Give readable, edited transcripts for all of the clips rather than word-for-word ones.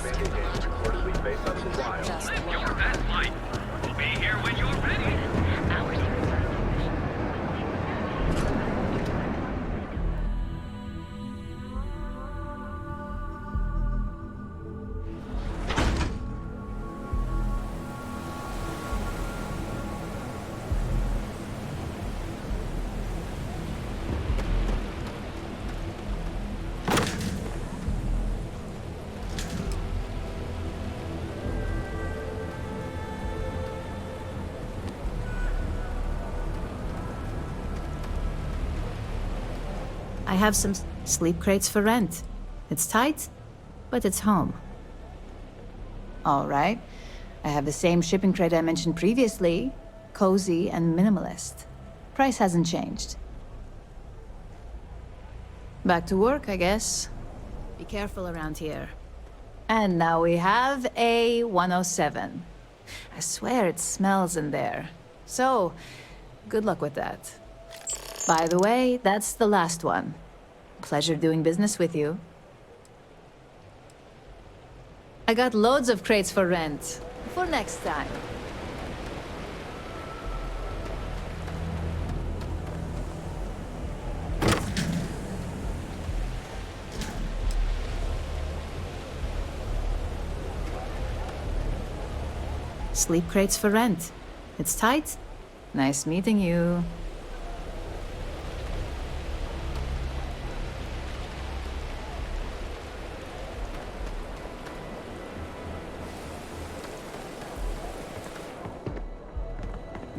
Live your best life. We'll be here when you're ready. I have some sleep crates for rent. It's tight, but it's home. All right. I have the same shipping crate I mentioned previously. Cozy and minimalist. Price hasn't changed. Back to work, I guess. Be careful around here. And now we have a 107. I swear it smells in there. So, good luck with that. By the way, that's the last one. Pleasure doing business with you. I got loads of crates for rent. For next time. Sleep crates for rent. It's tight. Nice meeting you.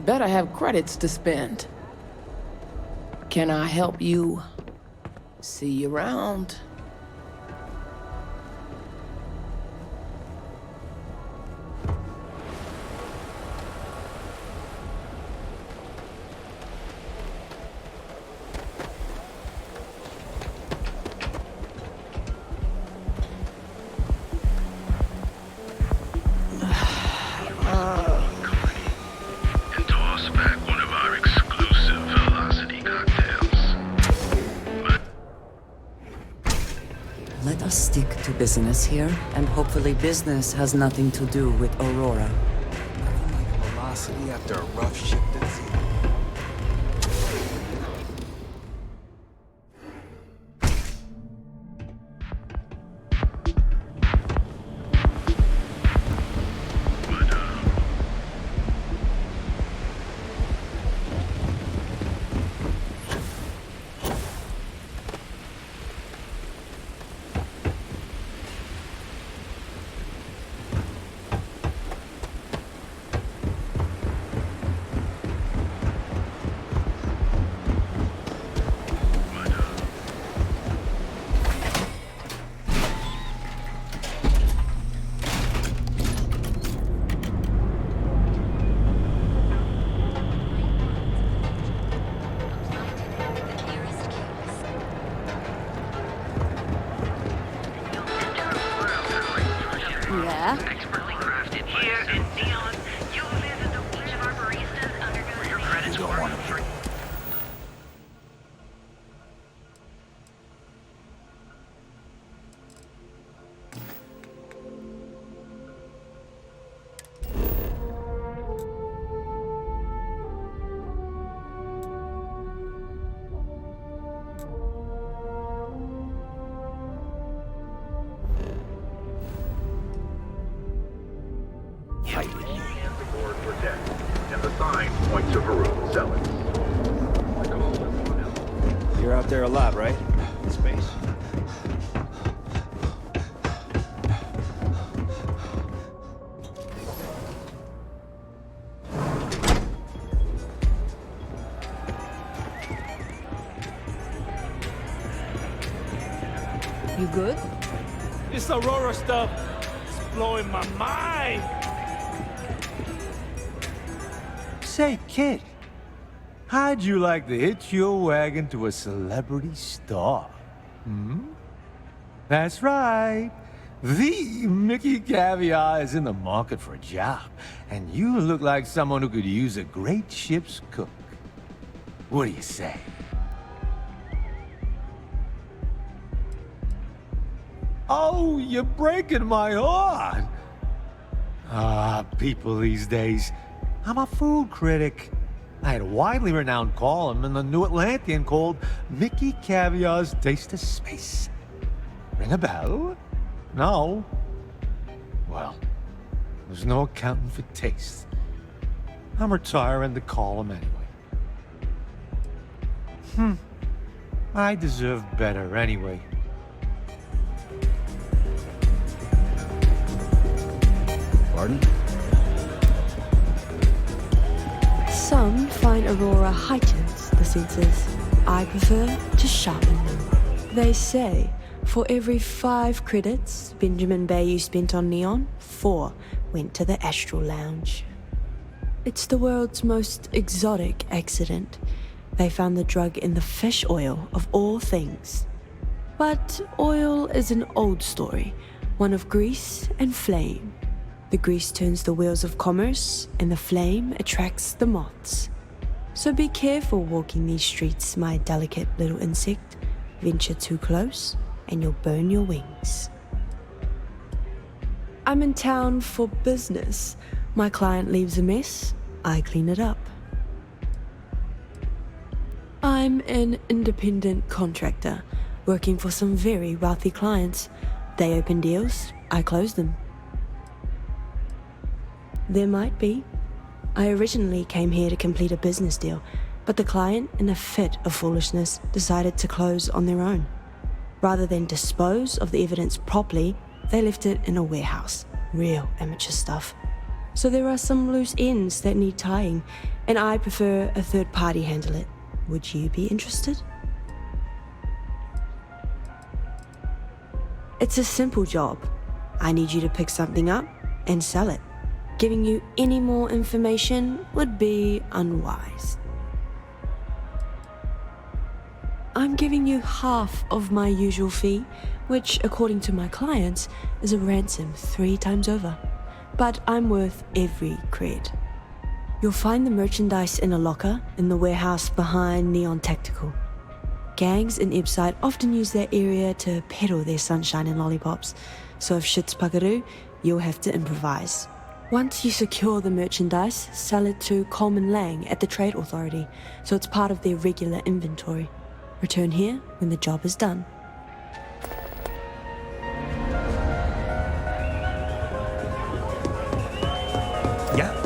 Bet I have credits to spend. Can I help you? See you around. Let us stick to business here, and hopefully business has nothing to do with Aurora. Nothing like velocity after a rough shift at sea. Yeah? Expertly crafted here in Neon. You visit each of our baristas undergo your credits You don't want to drink. Fight with me. The board were dead, and the sign points to Varun Zealots. You're out there a lot, right? In space? You good? This Aurora stuff is blowing my mind. Say, kid, how'd you like to hitch your wagon to a celebrity star? Hmm? That's right. The Mickey Caviar is in the market for a job, and you look like someone who could use a great ship's cook. What do you say? Oh, you're breaking my heart. People these days. I'm a food critic. I had a widely renowned column in the New Atlantean called Mickey Caviar's Taste of Space. Ring a bell? No? Well, there's no accounting for taste. I'm retiring the column anyway. I deserve better anyway. Pardon? Some find Aurora heightens the senses. I prefer to sharpen them. They say for every 5 credits Benjamin Bayou spent on Neon, 4 went to the Astral Lounge. It's the world's most exotic accident. They found the drug in the fish oil of all things. But oil is an old story, one of grease and flame. The grease turns the wheels of commerce, and the flame attracts the moths. So be careful walking these streets, my delicate little insect. Venture too close, and you'll burn your wings. I'm in town for business. My client leaves a mess, I clean it up. I'm an independent contractor, working for some very wealthy clients. They open deals, I close them. There might be. I originally came here to complete a business deal, but the client, in a fit of foolishness, decided to close on their own. Rather than dispose of the evidence properly, they left it in a warehouse. Real amateur stuff. So there are some loose ends that need tying, and I prefer a third party handle it. Would you be interested? It's a simple job. I need you to pick something up and sell it. Giving you any more information would be unwise. I'm giving you half of my usual fee, which, according to my clients, is a ransom 3 times over. But I'm worth every cred. You'll find the merchandise in a locker in the warehouse behind Neon Tactical. Gangs in Ibside often use that area to peddle their sunshine and lollipops, so if shit's puckaroo, you'll have to improvise. Once you secure the merchandise, sell it to Coleman Lang at the Trade Authority, so it's part of their regular inventory. Return here when the job is done. Yeah.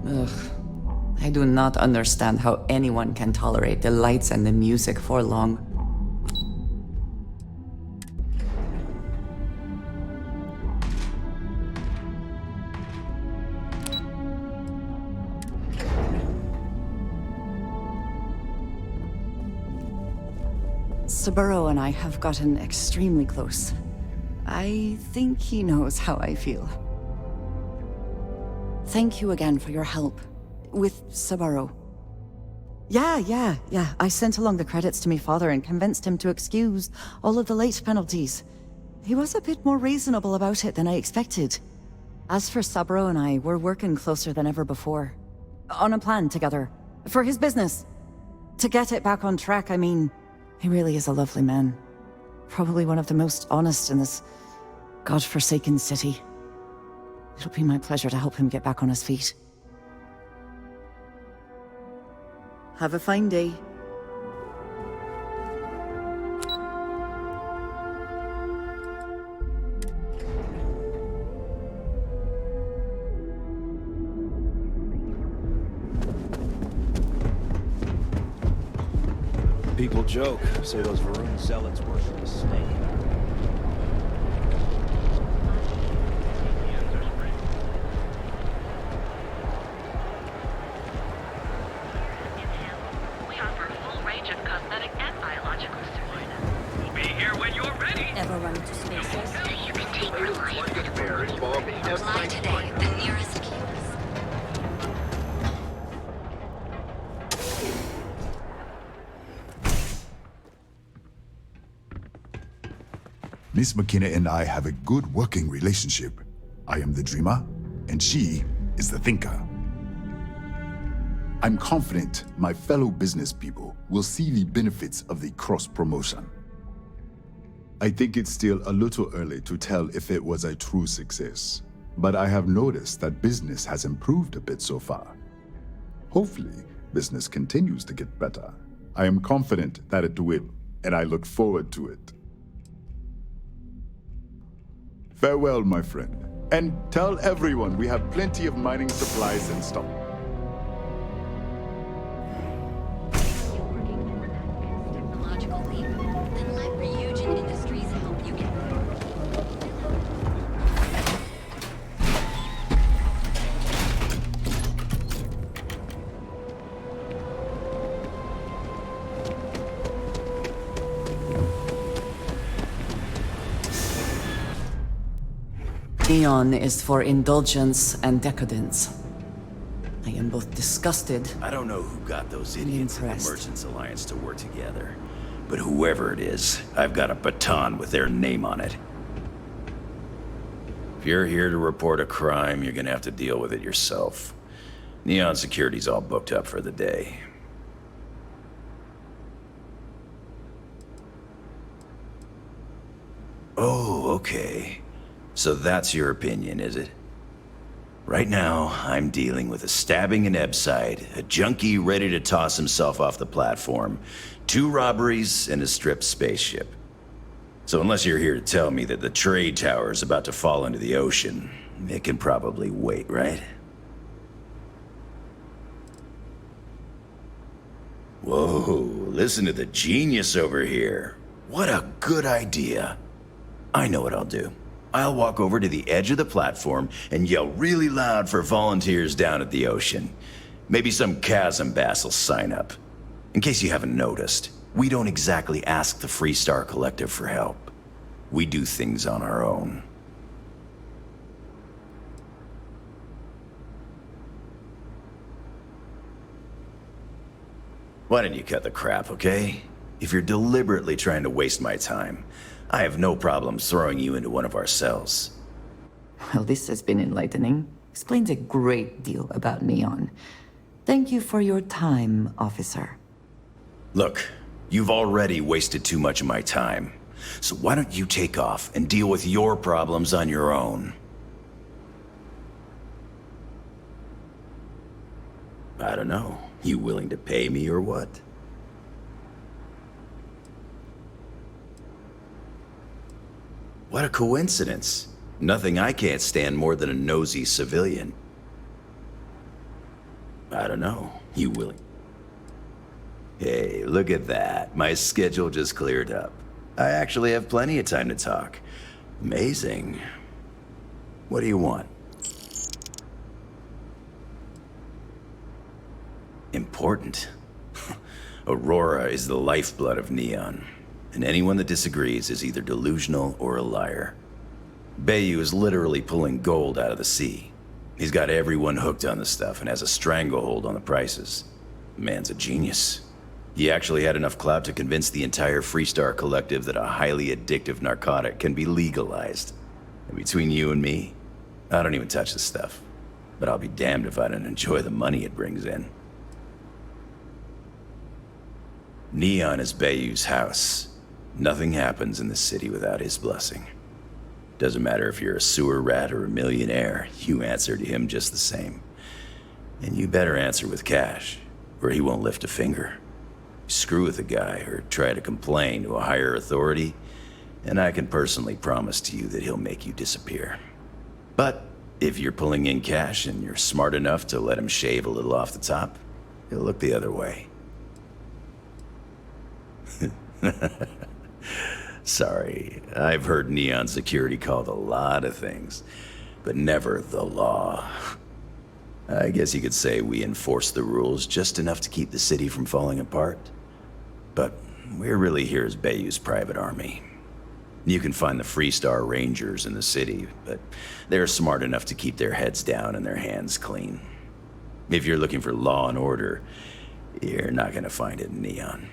Ugh. I do not understand how anyone can tolerate the lights and the music for long. Saburo and I have gotten extremely close. I think he knows how I feel. Thank you again for your help. With Saburo. Yeah. I sent along the credits to my father and convinced him to excuse all of the late penalties. He was a bit more reasonable about it than I expected. As for Saburo and I, we're working closer than ever before. On a plan together. For his business. To get it back on track, I mean. He really is a lovely man. Probably one of the most honest in this godforsaken city. It'll be my pleasure to help him get back on his feet. Have a fine day. People joke, say those Varun zealots worship a snake. We offer a full range of cosmetic and biological services. We'll be here when you you're ready. Ever run into spacers? You can take your life. Air involved in Fly today, the nearest kiosk. Miss McKenna and I have a good working relationship. I am the dreamer, and she is the thinker. I'm confident my fellow business people will see the benefits of the cross-promotion. I think it's still a little early to tell if it was a true success, but I have noticed that business has improved a bit so far. Hopefully, business continues to get better. I am confident that it will, and I look forward to it. Farewell, my friend, and tell everyone we have plenty of mining supplies in stock. You're working toward that next technological leap. Then let Ryujin Industries help you get there. Neon is for indulgence and decadence. I am both disgusted. I don't know who got those idiots in the impressed. Merchants Alliance to work together, but whoever it is, I've got a baton with their name on it. If you're here to report a crime, you're gonna have to deal with it yourself. Neon Security's all booked up for the day. Oh, okay. So that's your opinion, is it? Right now, I'm dealing with a stabbing in Ebside, a junkie ready to toss himself off the platform, 2 robberies, and a stripped spaceship. So unless you're here to tell me that the trade tower is about to fall into the ocean, it can probably wait, right? Whoa, listen to the genius over here. What a good idea. I know what I'll do. I'll walk over to the edge of the platform and yell really loud for volunteers down at the ocean. Maybe some chasm bass will sign up. In case you haven't noticed, we don't exactly ask the Freestar Collective for help. We do things on our own. Why don't you cut the crap, okay? If you're deliberately trying to waste my time, I have no problem throwing you into one of our cells. Well, this has been enlightening. Explains a great deal about Neon. Thank you for your time, officer. Look, you've already wasted too much of my time. So why don't you take off and deal with your problems on your own? I don't know. You willing to pay me or what? What a coincidence. Nothing I can't stand more than a nosy civilian. I don't know. You willing? Hey, look at that. My schedule just cleared up. I actually have plenty of time to talk. Amazing. What do you want? Important. Aurora is the lifeblood of Neon, and anyone that disagrees is either delusional or a liar. Bayou is literally pulling gold out of the sea. He's got everyone hooked on the stuff and has a stranglehold on the prices. The man's a genius. He actually had enough clout to convince the entire Freestar Collective that a highly addictive narcotic can be legalized. And between you and me, I don't even touch the stuff. But I'll be damned if I don't enjoy the money it brings in. Neon is Bayou's house. Nothing happens in the city without his blessing. Doesn't matter if you're a sewer rat or a millionaire, you answer to him just the same. And you better answer with cash, or he won't lift a finger. Screw with the guy or try to complain to a higher authority, and I can personally promise to you that he'll make you disappear. But if you're pulling in cash and you're smart enough to let him shave a little off the top, he'll look the other way. Sorry, I've heard Neon Security called a lot of things, but never the law. I guess you could say we enforce the rules just enough to keep the city from falling apart. But we're really here as Bayou's private army. You can find the Freestar Rangers in the city, but they're smart enough to keep their heads down and their hands clean. If you're looking for law and order, you're not gonna find it in Neon.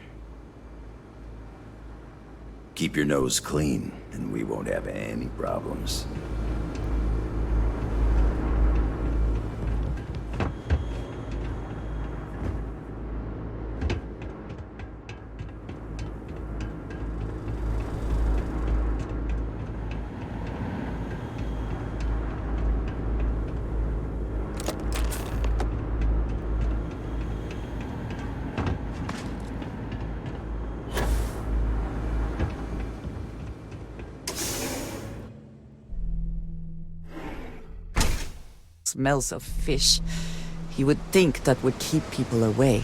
Keep your nose clean, and we won't have any problems. Smells of fish. You would think that would keep people away.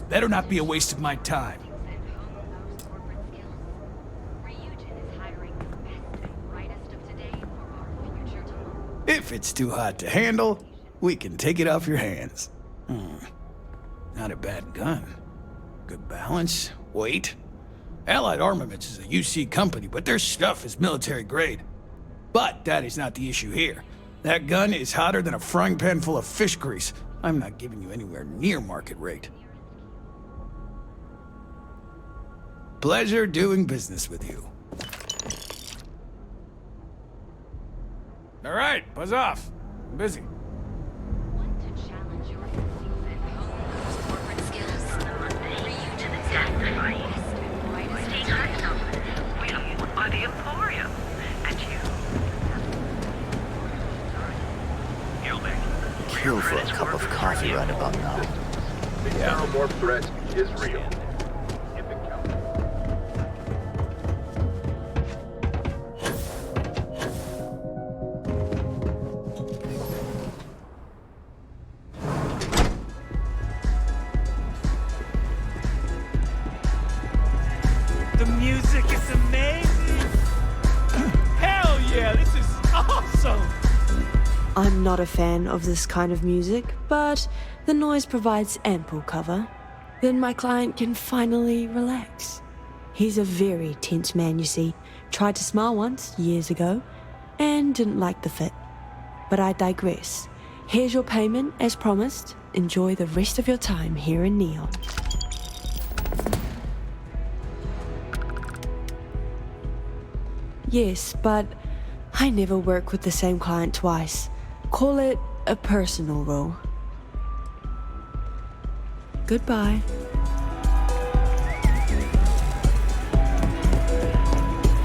Better not be a waste of my time. If it's too hot to handle, we can take it off your hands. Not a bad gun. Good balance, weight. Allied Armaments is a UC company, but their stuff is military grade. But that is not the issue here. That gun is hotter than a frying pan full of fish grease. I'm not giving you anywhere near market rate. Pleasure doing business with you. All right, buzz off. I'm busy. Want to challenge your instincts and hone those corporate skills? Reunion is sacrifice. We are owned by the Emporium, and Kill for a cup of coffee right about now. The xenomorph threat is real. The music is amazing. Hell yeah, this is awesome. I'm not a fan of this kind of music, but the noise provides ample cover. Then my client can finally relax. He's a very tense man, you see. Tried to smile once, years ago, and didn't like the fit. But I digress. Here's your payment, as promised. Enjoy the rest of your time here in Neon. Yes, but I never work with the same client twice. Call it a personal role. Goodbye.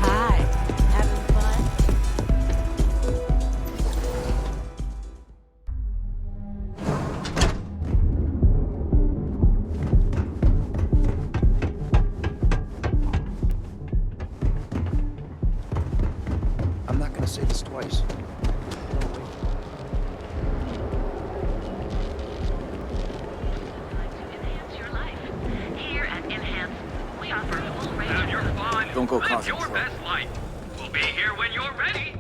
Hi. Having fun? I'm not gonna say this twice. Don't go causing trouble. We'll be here when you're ready.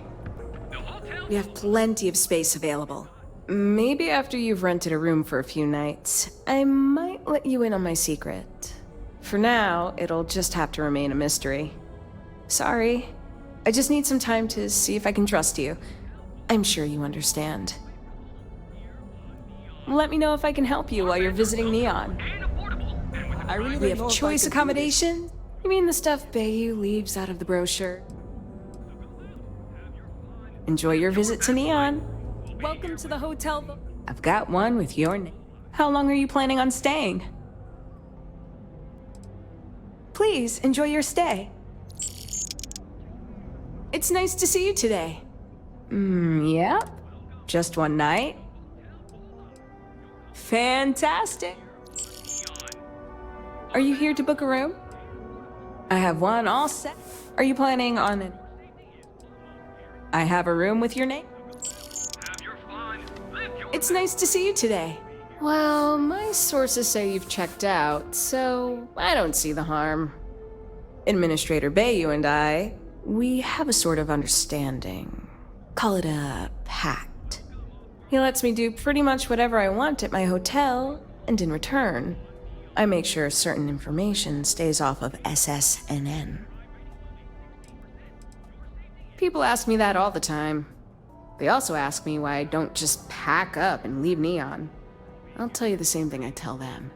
We have plenty of space available. Maybe after you've rented a room for a few nights, I might let you in on my secret. For now, it'll just have to remain a mystery. Sorry. I just need some time to see if I can trust you. I'm sure you understand. Let me know if I can help you while you're visiting Neon. We have choice accommodation? You mean the stuff Bayou leaves out of the brochure? Enjoy your visit to Neon. Welcome to the hotel. I've got one with your name. How long are you planning on staying? Please, enjoy your stay. It's nice to see you today. Yep. Just one night? Fantastic. Are you here to book a room? I have one all set. Are you planning on it? I have a room with your name? It's nice to see you today. Well, my sources say you've checked out, so I don't see the harm. Administrator Bayou and I, we have a sort of understanding. Call it a pact. He lets me do pretty much whatever I want at my hotel, and in return, I make sure certain information stays off of SSNN. People ask me that all the time. They also ask me why I don't just pack up and leave Neon. I'll tell you the same thing I tell them.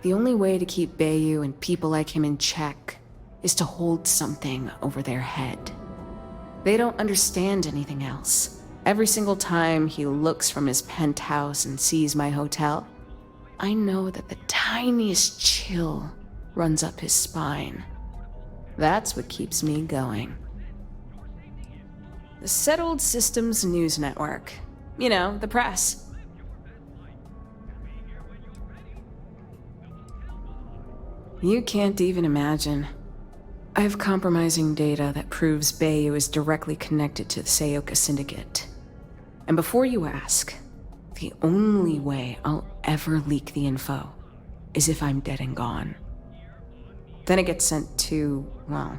The only way to keep Bayou and people like him in check is to hold something over their head. They don't understand anything else. Every single time he looks from his penthouse and sees my hotel, I know that the tiniest chill runs up his spine. That's what keeps me going. The Settled Systems News Network. You know, the press. You can't even imagine. I have compromising data that proves Bayou is directly connected to the Seoka Syndicate. And before you ask, the only way I'll ever leak the info is if I'm dead and gone. Then it gets sent to, well,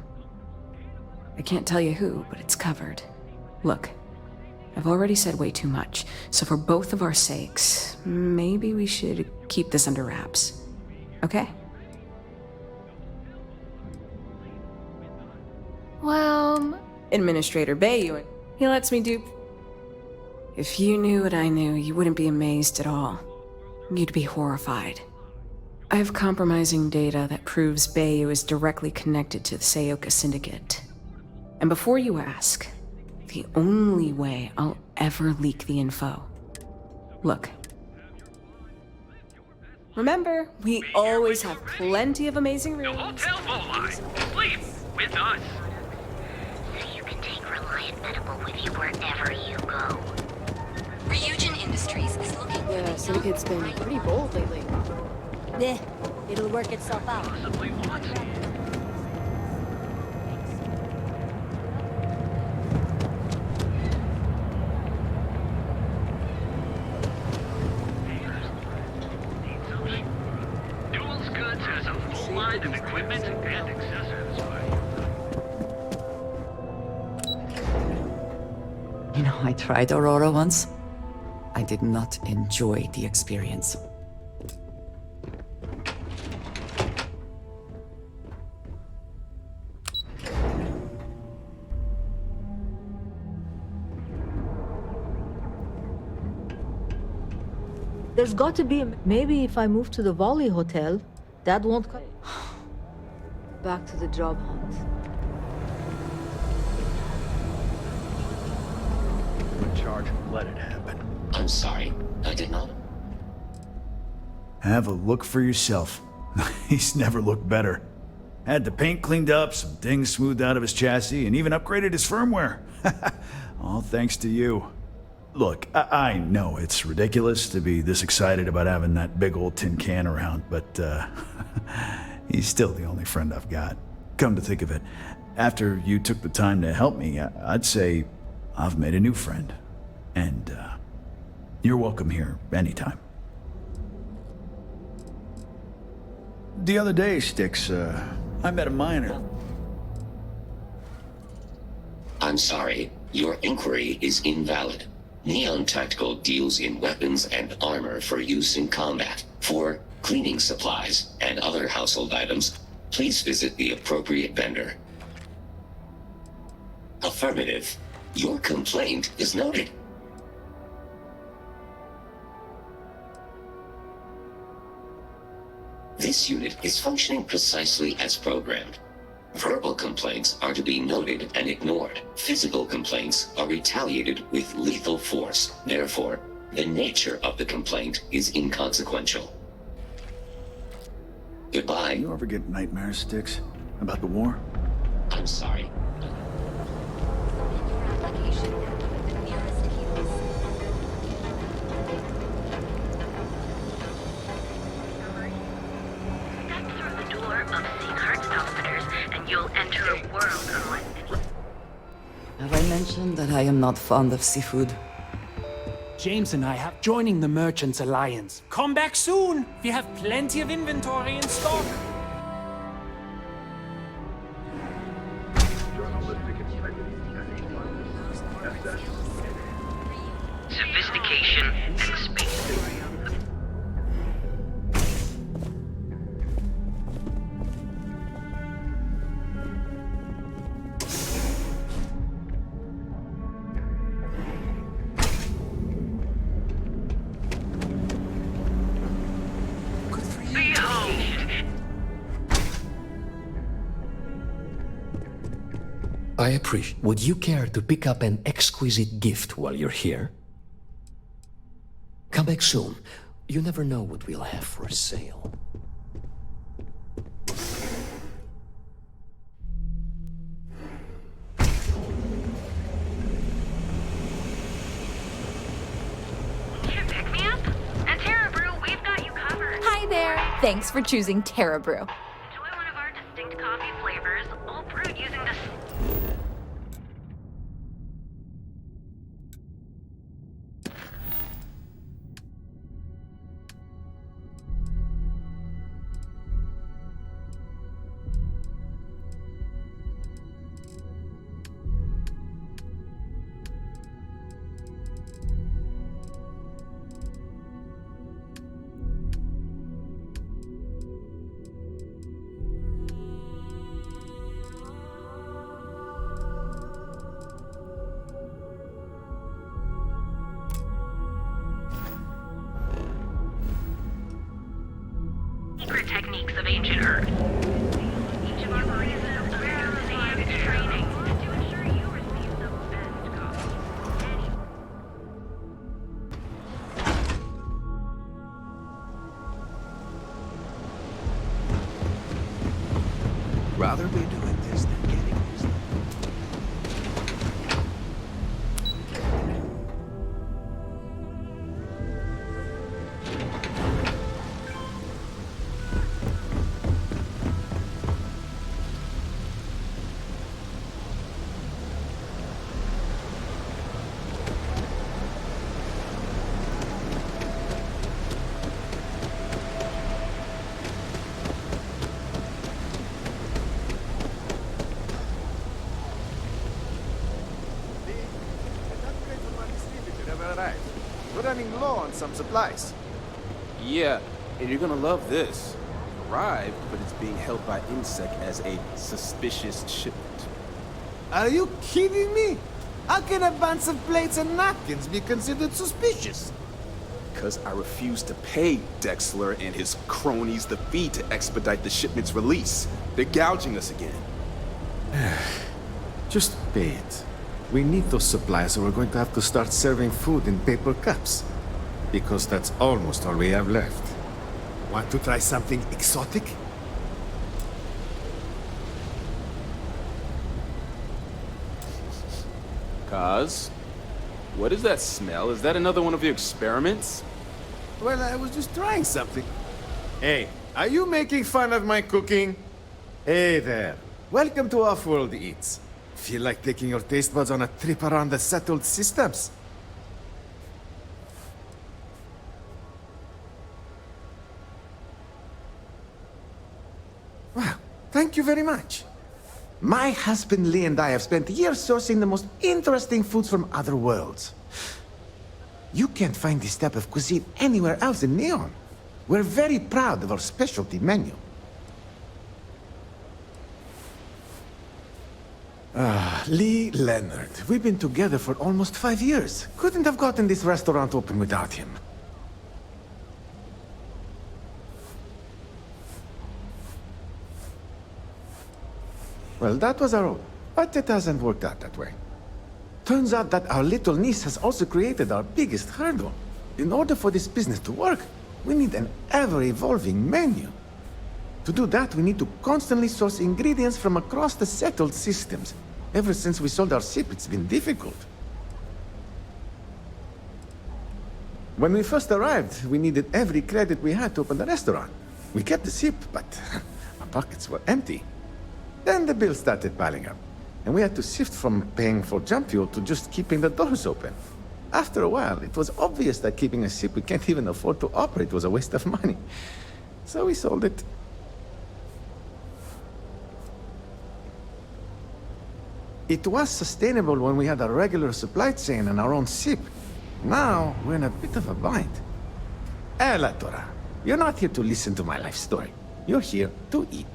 I can't tell you who, but it's covered. Look, I've already said way too much, so for both of our sakes, maybe we should keep this under wraps. Okay? Well, Administrator Bayou, he lets me do... If you knew what I knew, you wouldn't be amazed at all. You'd be horrified. I have compromising data that proves Bayou is directly connected to the Seoka Syndicate. And before you ask, the only way I'll ever leak the info. Look. Remember, we always have plenty of amazing rooms. Hotel Volai. Sleep with us. So you can take Reliant Medical with you wherever you go. Ryujin Industries is looking for the Syndicate's been pretty bold lately. Yeah, it'll work itself out. Possibly what? Duals Goods has a full line of equipment and accessories. You know, I tried Aurora once. I did not enjoy the experience. There's got to be maybe if I move to the Volley Hotel, that won't come. Back to the job hunt. In charge, let it happen. I'm sorry, I did not. Have a look for yourself. He's never looked better. Had the paint cleaned up, some things smoothed out of his chassis, and even upgraded his firmware. All thanks to you. Look, I know it's ridiculous to be this excited about having that big old tin can around, but he's still the only friend I've got. Come to think of it, after you took the time to help me, I'd say I've made a new friend. And you're welcome here anytime. The other day, Styx, I met a miner. I'm sorry, your inquiry is invalid. Neon Tactical deals in weapons and armor for use in combat. For cleaning supplies and other household items, please visit the appropriate vendor. Affirmative. Your complaint is noted. This unit is functioning precisely as programmed. Verbal complaints are to be noted and ignored. Physical complaints are retaliated with lethal force. Therefore, the nature of the complaint is inconsequential. Goodbye. You ever get nightmares, Styx? About the war? I'm sorry. Step through the door of Seahart Outfitters, and you'll enter a world of mention that I am not fond of seafood? James and I have joining the Merchants Alliance. Come back soon. We have plenty of inventory in stock. Sophistication and space. I appreciate. Would you care to pick up an exquisite gift while you're here? Come back soon. You never know what we'll have for sale. Pick me up? And Terra Brew, we've got you covered. Hi there. Thanks for choosing Terra Brew. Enjoy one of our distinct coffee flavors, all brewed using the... secret techniques of ancient Earth. Each of our bodies is aware of its training to ensure you receive the best coffee. Rather be doing this than getting this. We're running low on some supplies. Yeah, and you're gonna love this. Arrived, but it's being held by INSEC as a suspicious shipment. Are you kidding me? How can a bunch of plates and napkins be considered suspicious? Because I refuse to pay Dexler and his cronies the fee to expedite the shipment's release. They're gouging us again. Just pay it. We need those supplies or we're going to have to start serving food in paper cups. Because that's almost all we have left. Want to try something exotic? Kaz? What is that smell? Is that another one of your experiments? Well, I was just trying something. Hey, are you making fun of my cooking? Hey there. Welcome to Off-World Eats. Feel like taking your taste buds on a trip around the settled systems? Well, thank you very much. My husband Lee and I have spent years sourcing the most interesting foods from other worlds. You can't find this type of cuisine anywhere else in Neon. We're very proud of our specialty menu. Lee Leonard. We've been together for almost 5 years. Couldn't have gotten this restaurant open without him. Well, that was our hope, but it hasn't worked out that way. Turns out that our little niece has also created our biggest hurdle. In order for this business to work, we need an ever-evolving menu. To do that, we need to constantly source ingredients from across the settled systems. Ever since we sold our ship, it's been difficult. When we first arrived, we needed every credit we had to open the restaurant. We kept the ship, but our pockets were empty. Then the bills started piling up. and we had to shift from paying for jump fuel to just keeping the doors open. After a while, it was obvious that keeping a ship we can't even afford to operate was a waste of money. So we sold it. It was sustainable when we had a regular supply chain and our own ship. Now, we're in a bit of a bind. Tora, you're not here to listen to my life story. You're here to eat.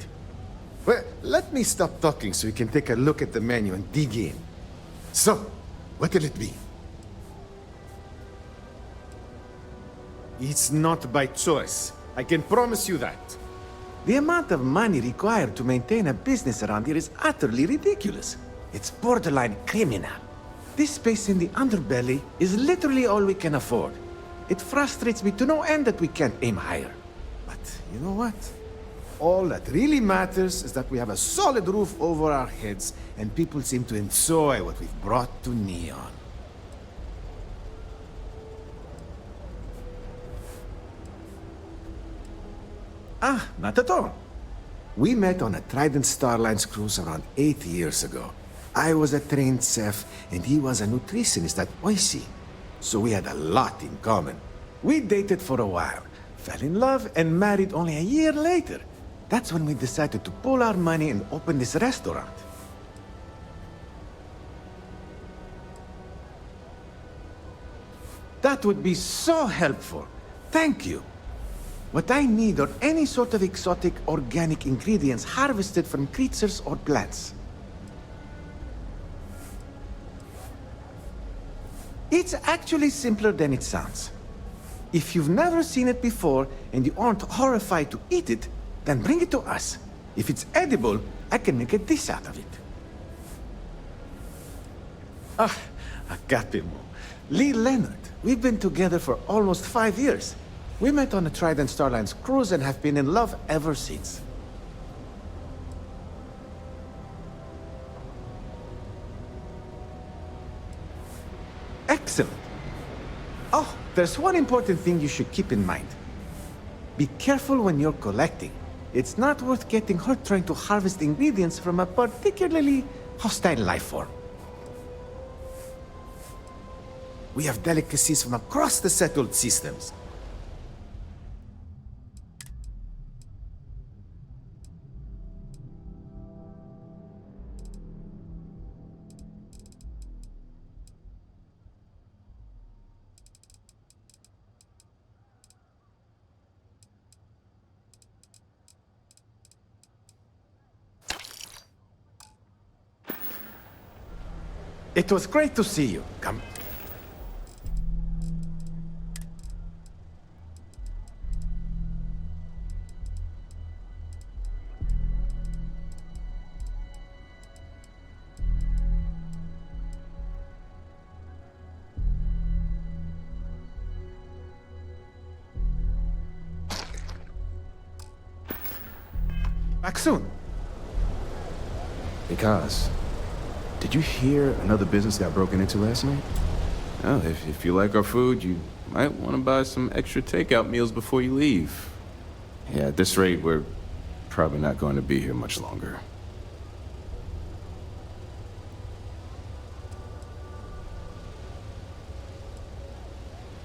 Well, let me stop talking so you can take a look at the menu and dig in. So, what will it be? It's not by choice. I can promise you that. The amount of money required to maintain a business around here is utterly ridiculous. It's borderline criminal. This space in the underbelly is literally all we can afford. It frustrates me to no end that we can't aim higher. But you know what? All that really matters is that we have a solid roof over our heads, and people seem to enjoy what we've brought to Neon. Ah, not at all. We met on a Trident Starlines cruise around 8 years ago. I was a trained chef, and he was a nutritionist at Oishi. So we had a lot in common. We dated for a while, fell in love, and married only a year later. That's when we decided to pool our money and open this restaurant. That would be so helpful. Thank you. What I need are any sort of exotic organic ingredients harvested from creatures or plants. It's actually simpler than it sounds. If you've never seen it before and you aren't horrified to eat it, then bring it to us. If it's edible, I can make a dish out of it. Ah, Agapimo. Lee Leonard. We've been together for almost 5 years. We met on a Trident Starlines cruise and have been in love ever since. Excellent. Oh, there's one important thing you should keep in mind. Be careful when you're collecting. It's not worth getting hurt trying to harvest ingredients from a particularly hostile life form. We have delicacies from across the settled systems. It was great to see you. Come. Back soon. Because did you hear another business got broken into last night? Well, if you like our food, you might want to buy some extra takeout meals before you leave. Yeah, at this rate, we're probably not going to be here much longer.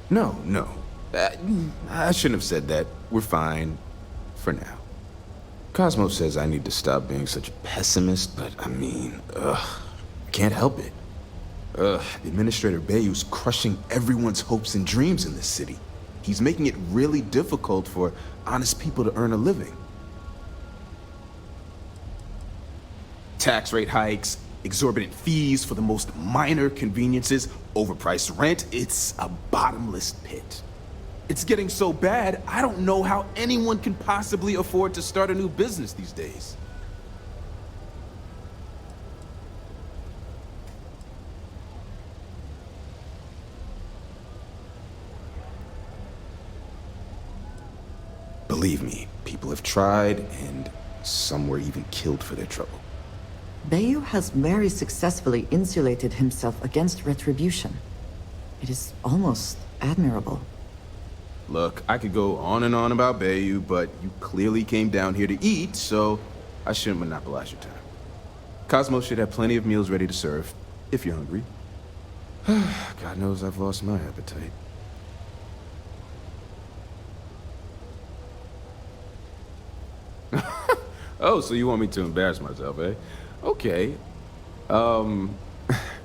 No. I shouldn't have said that. We're fine for now. Cosmos says I need to stop being such a pessimist, but I mean, can't help it. Administrator Bayou's crushing everyone's hopes and dreams in this city. He's making it really difficult for honest people to earn a living. Tax rate hikes, exorbitant fees for the most minor conveniences, overpriced rent. It's a bottomless pit. It's getting so bad, I don't know how anyone can possibly afford to start a new business these days. Believe me, people have tried, and some were even killed for their trouble. Bayou has very successfully insulated himself against retribution. It is almost admirable. Look, I could go on and on about Bayou, but you clearly came down here to eat, so I shouldn't monopolize your time. Cosmos should have plenty of meals ready to serve, if you're hungry. God knows I've lost my appetite. Oh, so you want me to embarrass myself, eh? Okay.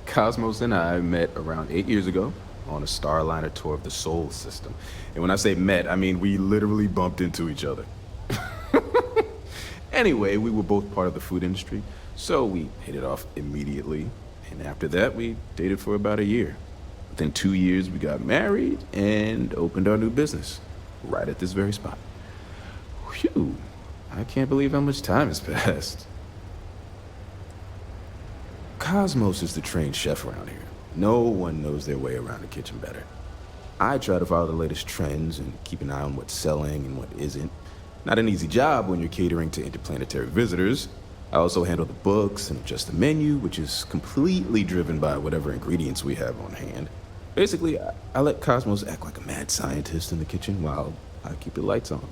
Cosmos and I met around 8 years ago on a Starliner tour of the Sol system. And when I say met, I mean we literally bumped into each other. Anyway, we were both part of the food industry, so we hit it off immediately. And after that, we dated for about a year. Within 2 years, we got married and opened our new business, right at this very spot. Phew, I can't believe how much time has passed. Cosmos is the trained chef around here. No one knows their way around the kitchen better. I try to follow the latest trends and keep an eye on what's selling and what isn't. Not an easy job when you're catering to interplanetary visitors. I also handle the books and adjust the menu, which is completely driven by whatever ingredients we have on hand. Basically, I let Cosmos act like a mad scientist in the kitchen while I keep the lights on.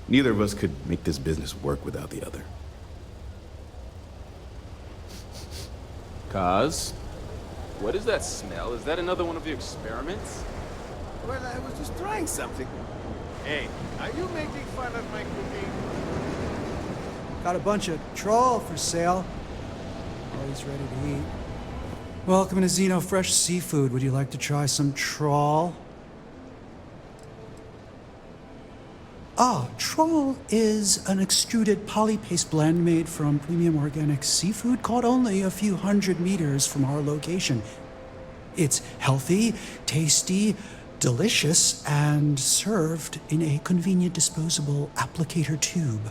Neither of us could make this business work without the other. Cos, what is that smell? Is that another one of your experiments? Well, I was just trying something. Hey, are you making fun of my cooking? Got a bunch of trawl for sale. Always ready to eat. Welcome to Xeno Fresh Seafood. Would you like to try some trawl? Trawl is an extruded polypaste blend made from premium organic seafood caught only a few hundred meters from our location. It's healthy, tasty, delicious, and served in a convenient disposable applicator tube.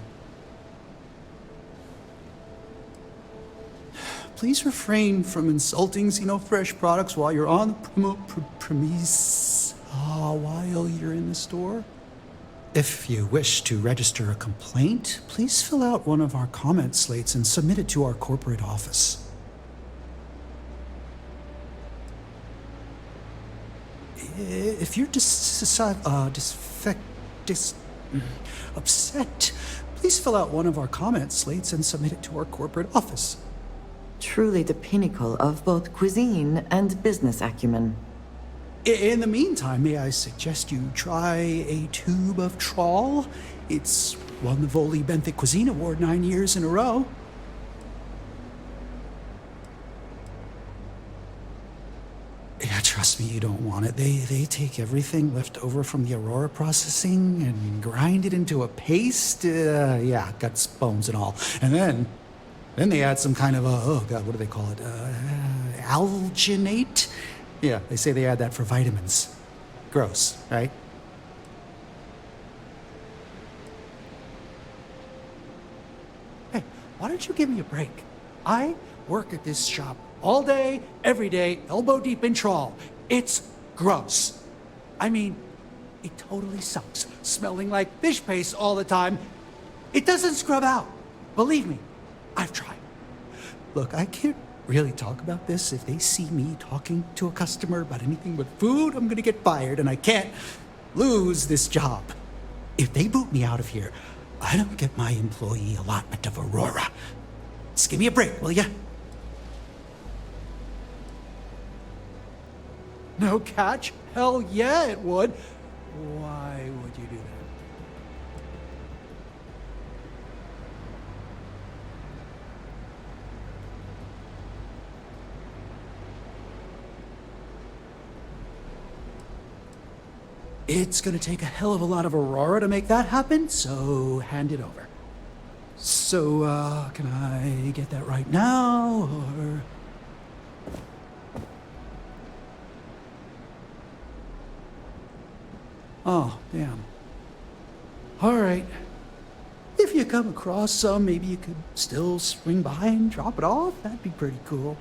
Please refrain from insulting Xenofresh products while you're on the premise while you're in the store. If you wish to register a complaint, please fill out one of our comment slates and submit it to our corporate office. If you're upset, please fill out one of our comment slates and submit it to our corporate office. Truly the pinnacle of both cuisine and business acumen. In the meantime, may I suggest you try a tube of trawl? It's won the Voli Benthic Cuisine Award 9 years in a row. Yeah, trust me, you don't want it. They take everything left over from the Aurora processing and grind it into a paste. Guts, bones, and all. And then they add some kind of oh God, what do they call it? Alginate? Yeah, they say they add that for vitamins. Gross, right? Hey, why don't you give me a break? I work at this shop all day, every day, elbow deep in trawl. It's gross. I mean, it totally sucks. Smelling like fish paste all the time. It doesn't scrub out. Believe me, I've tried. Look, I can't really talk about this. If they see me talking to a customer about anything but food, I'm gonna get fired, and I can't lose this job. If they boot me out of here, I don't get my employee allotment of Aurora. Just give me a break, will ya? No catch? Hell yeah, it would. Why would you do that? It's gonna take a hell of a lot of Aurora to make that happen, so hand it over. So, can I get that right now, or...? Oh, damn. All right. If you come across some, maybe you could still swing by and drop it off. That'd be pretty cool.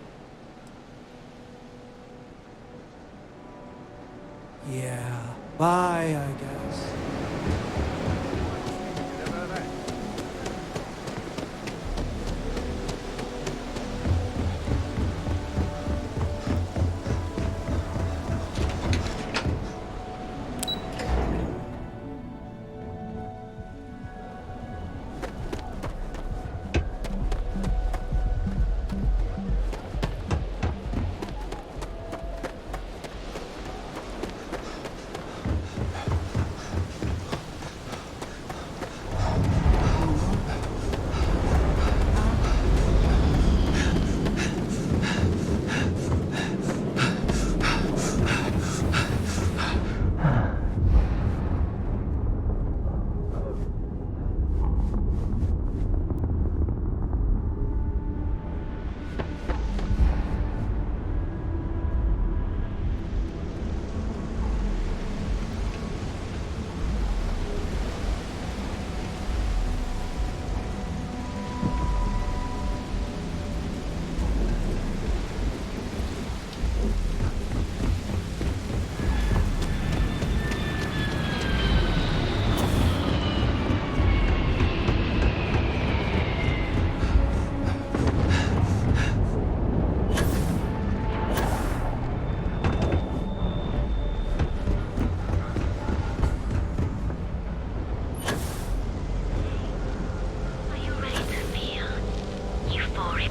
Yeah. Bye, I guess.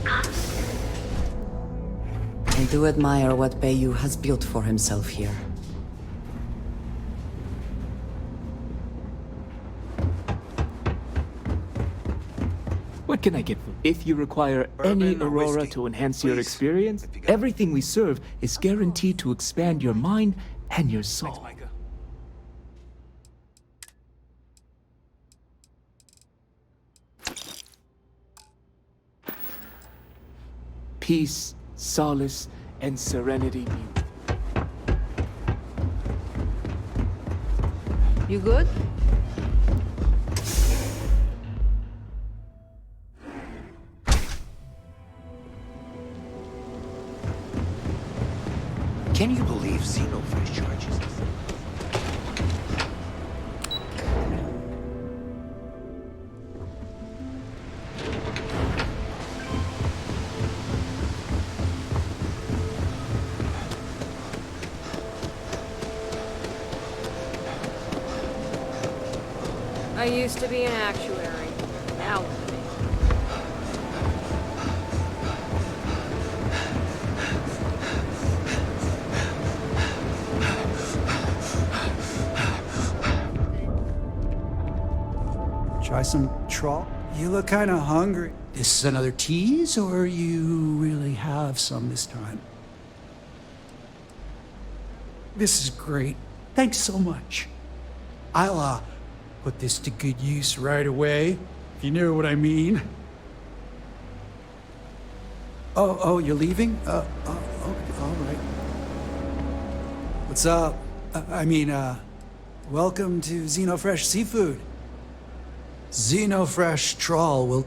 I do admire what Bayou has built for himself here. What can I get for? If you require any Aurora to enhance your experience, everything we serve is guaranteed to expand your mind and your soul. Peace, solace, and serenity be with you. You good? Can you believe Xenofish charges us? I used to be an actuary. Now Try some trawl? You look kind of hungry. This is another tease, or you really have some this time? This is great. Thanks so much. I'll, put this to good use right away, if you know what I mean. Oh, you're leaving? Okay, all right. What's up? Welcome to Xenofresh Seafood. Xenofresh trawl will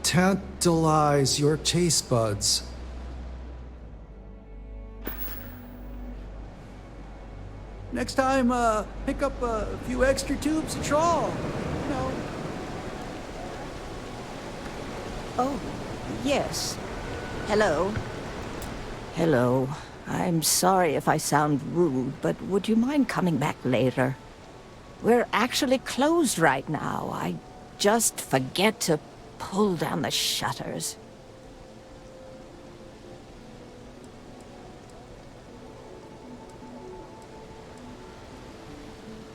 tantalize your taste buds. Next time, pick up a few extra tubes of trawl. You know. Oh, yes. Hello. Hello. I'm sorry if I sound rude, but would you mind coming back later? We're actually closed right now. I just forget to pull down the shutters.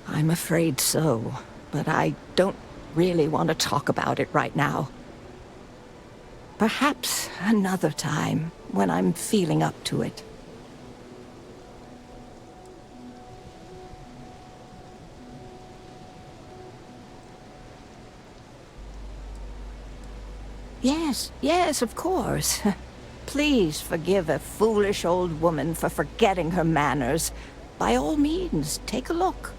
I'm afraid so, but I don't really want to talk about it right now. Perhaps another time, when I'm feeling up to it. Yes, of course. Please forgive a foolish old woman for forgetting her manners. By all means, take a look.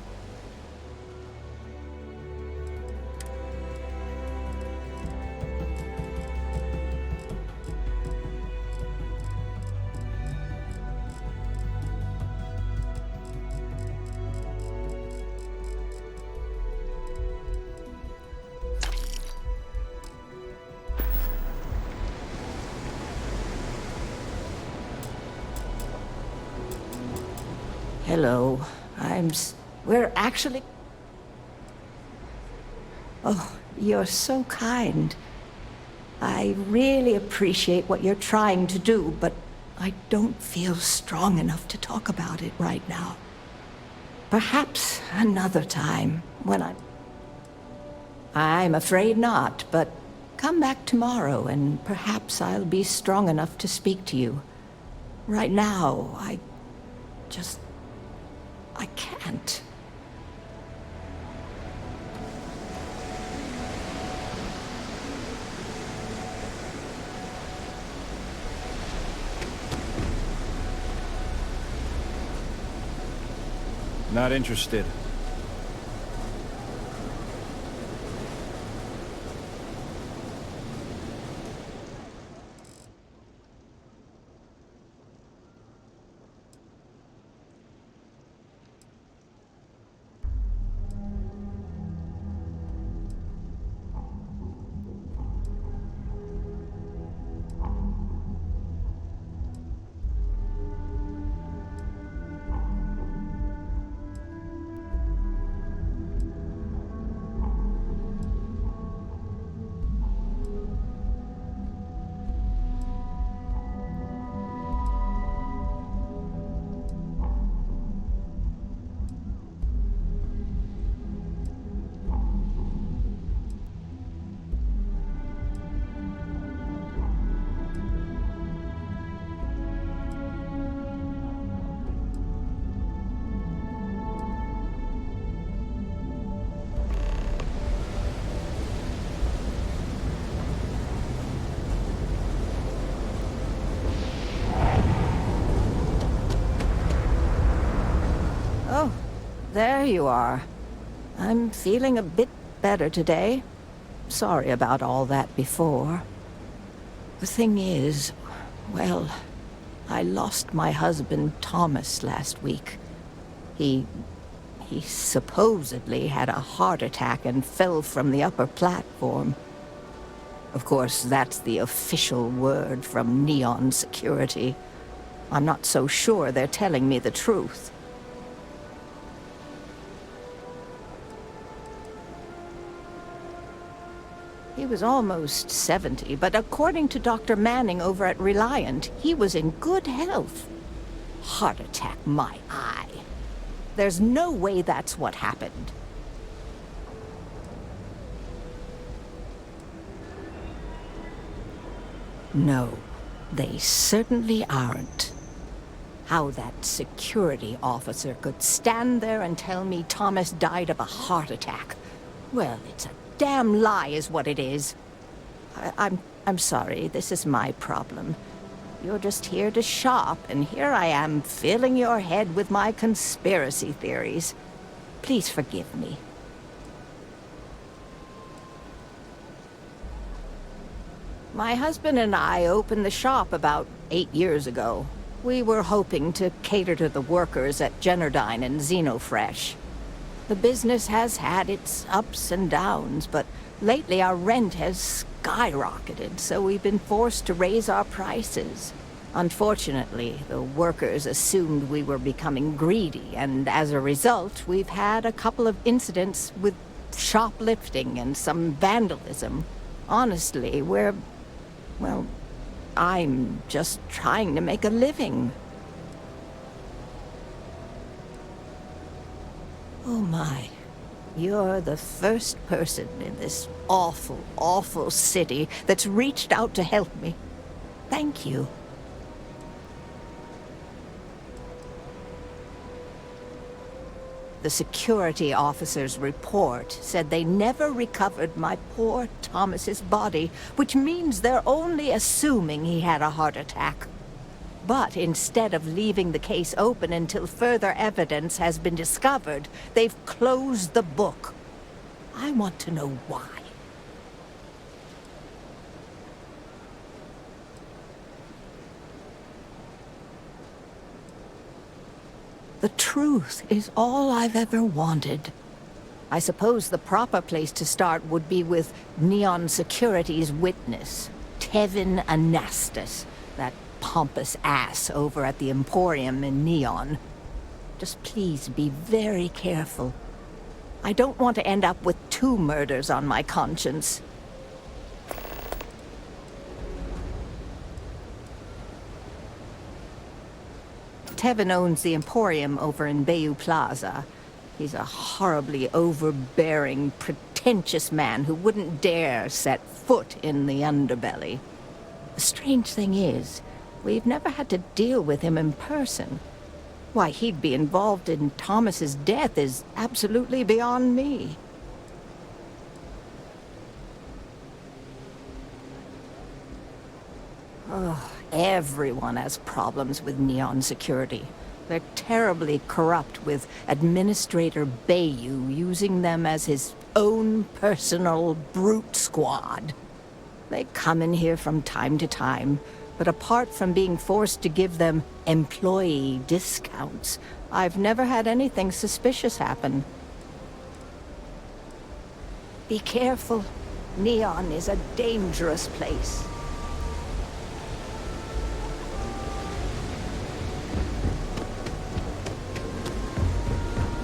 Hello. We're actually... Oh, you're so kind. I really appreciate what you're trying to do, but I don't feel strong enough to talk about it right now. Perhaps another time, when I'm afraid not, but come back tomorrow and perhaps I'll be strong enough to speak to you. Right now, I can't. Not interested. There you are. I'm feeling a bit better today. Sorry about all that before. The thing is, well, I lost my husband Thomas last week. He supposedly had a heart attack and fell from the upper platform. Of course, that's the official word from Neon Security. I'm not so sure they're telling me the truth. He was almost 70, but according to Dr. Manning over at Reliant, he was in good health. Heart attack, my eye. There's no way that's what happened. No, they certainly aren't. How that security officer could stand there and tell me Thomas died of a heart attack. Well, it's a damn lie is what it is. I'm sorry, this is my problem. You're just here to shop, and here I am filling your head with my conspiracy theories. Please forgive me. My husband and I opened the shop about 8 years ago. We were hoping to cater to the workers at Generdyne and Xenofresh. The business has had its ups and downs, but lately our rent has skyrocketed, so we've been forced to raise our prices. Unfortunately, the workers assumed we were becoming greedy, and as a result, we've had a couple of incidents with shoplifting and some vandalism. Honestly, well, I'm just trying to make a living. Oh my, you're the first person in this awful, awful city that's reached out to help me. Thank you. The security officer's report said they never recovered my poor Thomas's body, which means they're only assuming he had a heart attack. But instead of leaving the case open until further evidence has been discovered, they've closed the book. I want to know why. The truth is all I've ever wanted. I suppose the proper place to start would be with Neon Security's witness, Tevin Anastas, that pompous ass over at the Emporium in Neon. Just please be very careful. I don't want to end up with 2 murders on my conscience. Tevin owns the Emporium over in Bayou Plaza. He's a horribly overbearing, pretentious man who wouldn't dare set foot in the underbelly. The strange thing is, we've never had to deal with him in person. Why he'd be involved in Thomas's death is absolutely beyond me. Oh, everyone has problems with Neon Security. They're terribly corrupt, with Administrator Bayou using them as his own personal brute squad. They come in here from time to time, but apart from being forced to give them employee discounts, I've never had anything suspicious happen. Be careful. Neon is a dangerous place.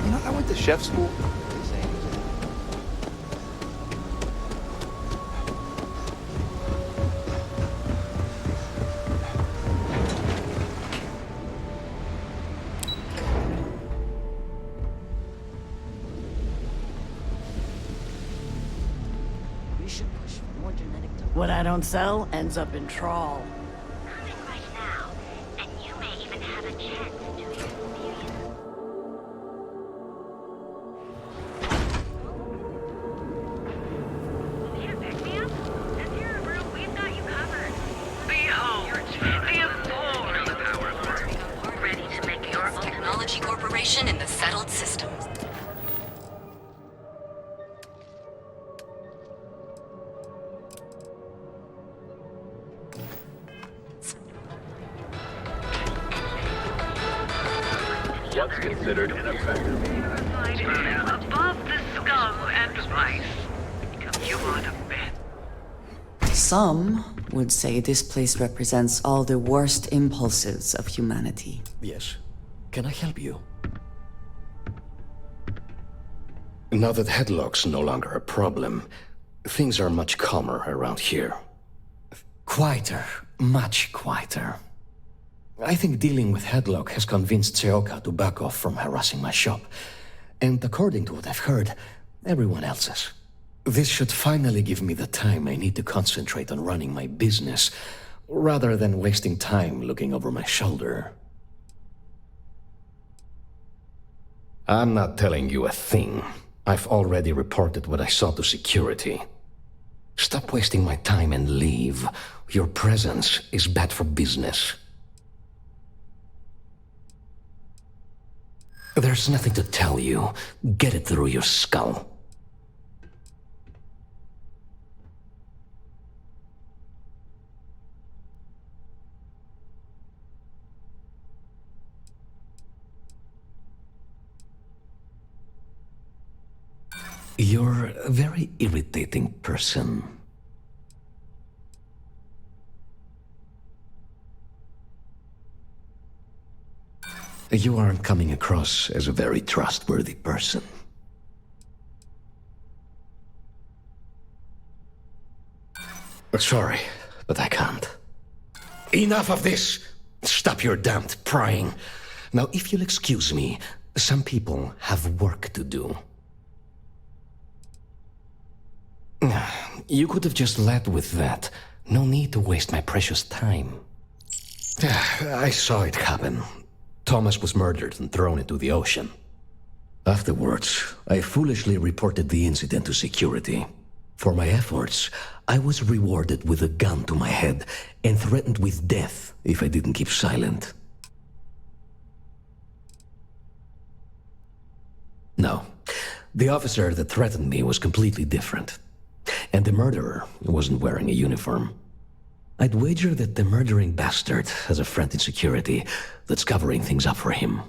You know, I went to chef school. What I don't sell ends up in trawl. Coming right now, and you may even have a chance to experience. Here, pick me up. This here, bro, we've got you covered. Behold, the Emporium power. Ready to make your Technology Corporation in the settled systems. what's considered ineffective. Above the scum and vice, you are the best. Some would say this place represents all the worst impulses of humanity. Yes. Can I help you? Now that headlock's no longer a problem, things are much calmer around here. Quieter. Much quieter. I think dealing with headlock has convinced Seoka to back off from harassing my shop. And according to what I've heard, everyone else's. This should finally give me the time I need to concentrate on running my business, rather than wasting time looking over my shoulder. I'm not telling you a thing. I've already reported what I saw to security. Stop wasting my time and leave. Your presence is bad for business. There's nothing to tell you. Get it through your skull. You're a very irritating person. You aren't coming across as a very trustworthy person. Sorry, but I can't. Enough of this! Stop your damned prying. Now, if you'll excuse me, some people have work to do. You could have just led with that. No need to waste my precious time. I saw it happen. Thomas was murdered and thrown into the ocean. Afterwards, I foolishly reported the incident to security. For my efforts, I was rewarded with a gun to my head and threatened with death if I didn't keep silent. No, the officer that threatened me was completely different. And the murderer wasn't wearing a uniform. I'd wager that the murdering bastard has a friend in security that's covering things up for him.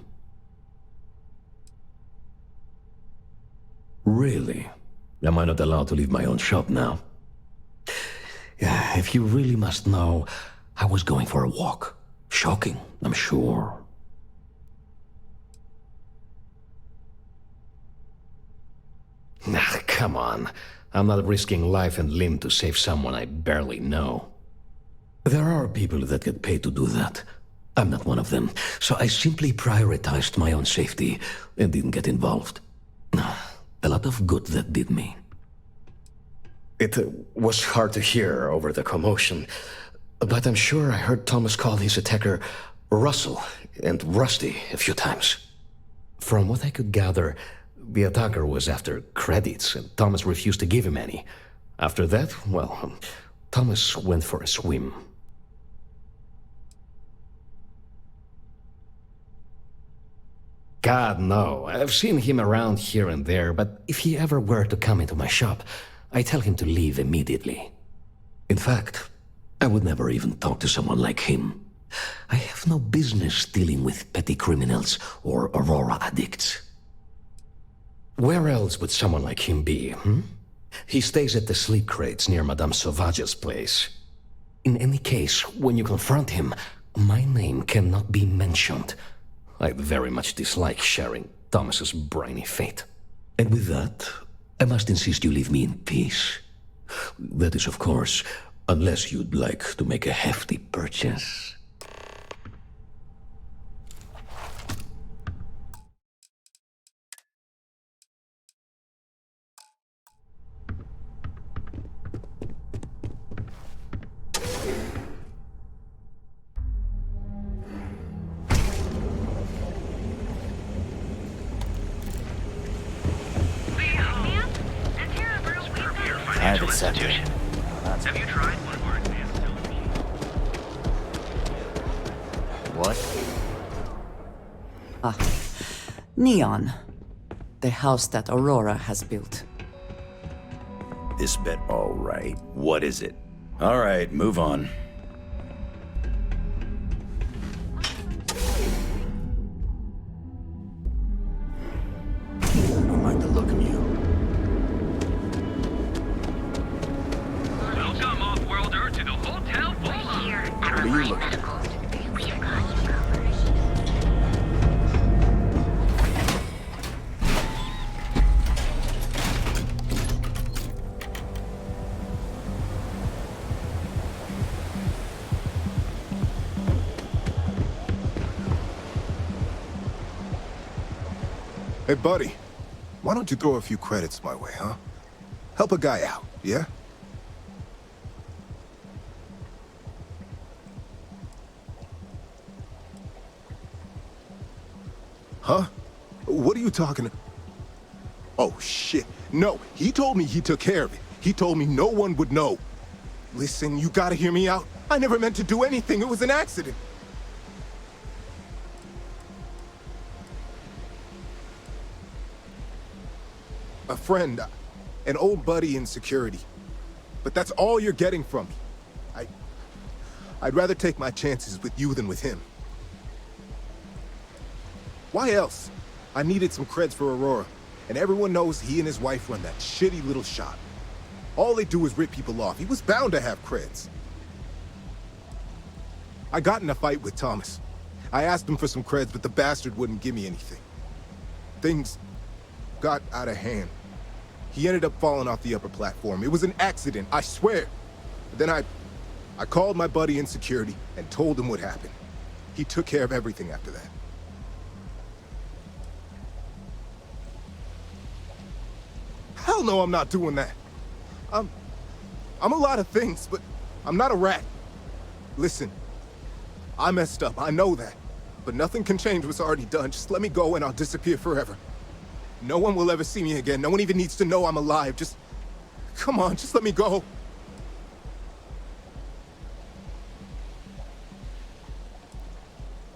Really? Am I not allowed to leave my own shop now? Yeah, if you really must know, I was going for a walk. Shocking, I'm sure. Come on. I'm not risking life and limb to save someone I barely know. There are people that get paid to do that. I'm not one of them, so I simply prioritized my own safety and didn't get involved. A lot of good that did me. It was hard to hear over the commotion, but I'm sure I heard Thomas call his attacker Russell and Rusty a few times. From what I could gather, the attacker was after credits, and Thomas refused to give him any. After that, well, Thomas went for a swim. God, no. I've seen him around here and there, but if he ever were to come into my shop, I tell him to leave immediately. In fact, I would never even talk to someone like him. I have no business dealing with petty criminals or Aurora addicts. Where else would someone like him be, He stays at the sleep crates near Madame Sauvage's place. In any case, when you confront him, my name cannot be mentioned. I'd very much dislike sharing Thomas's briny fate. And with that, I must insist you leave me in peace. That is, of course, unless you'd like to make a hefty purchase. Institution. Have you tried one of our advanced television? What? Neon. The house that Aurora has built. This bet all right. What is it? All right, move on. Hey, buddy. Why don't you throw a few credits my way, huh? Help a guy out, yeah? Huh? What are you talking about? Oh, shit. No, he told me he took care of it. He told me no one would know. Listen, you gotta hear me out. I never meant to do anything. It was an accident. A friend, an old buddy in security. But that's all you're getting from me. I'd rather take my chances with you than with him. Why else? I needed some creds for Aurora, and everyone knows he and his wife run that shitty little shop. All they do is rip people off. He was bound to have creds. I got in a fight with Thomas. I asked him for some creds, but the bastard wouldn't give me anything. Things got out of hand. He ended up falling off the upper platform. It was an accident, I swear. Then I called my buddy in security and told him what happened. He took care of everything after that. Hell no, I'm not doing that. I'm a lot of things, but I'm not a rat. Listen, I messed up, I know that. But nothing can change what's already done. Just let me go and I'll disappear forever. No one will ever see me again. No one even needs to know I'm alive. Just, come on, just let me go.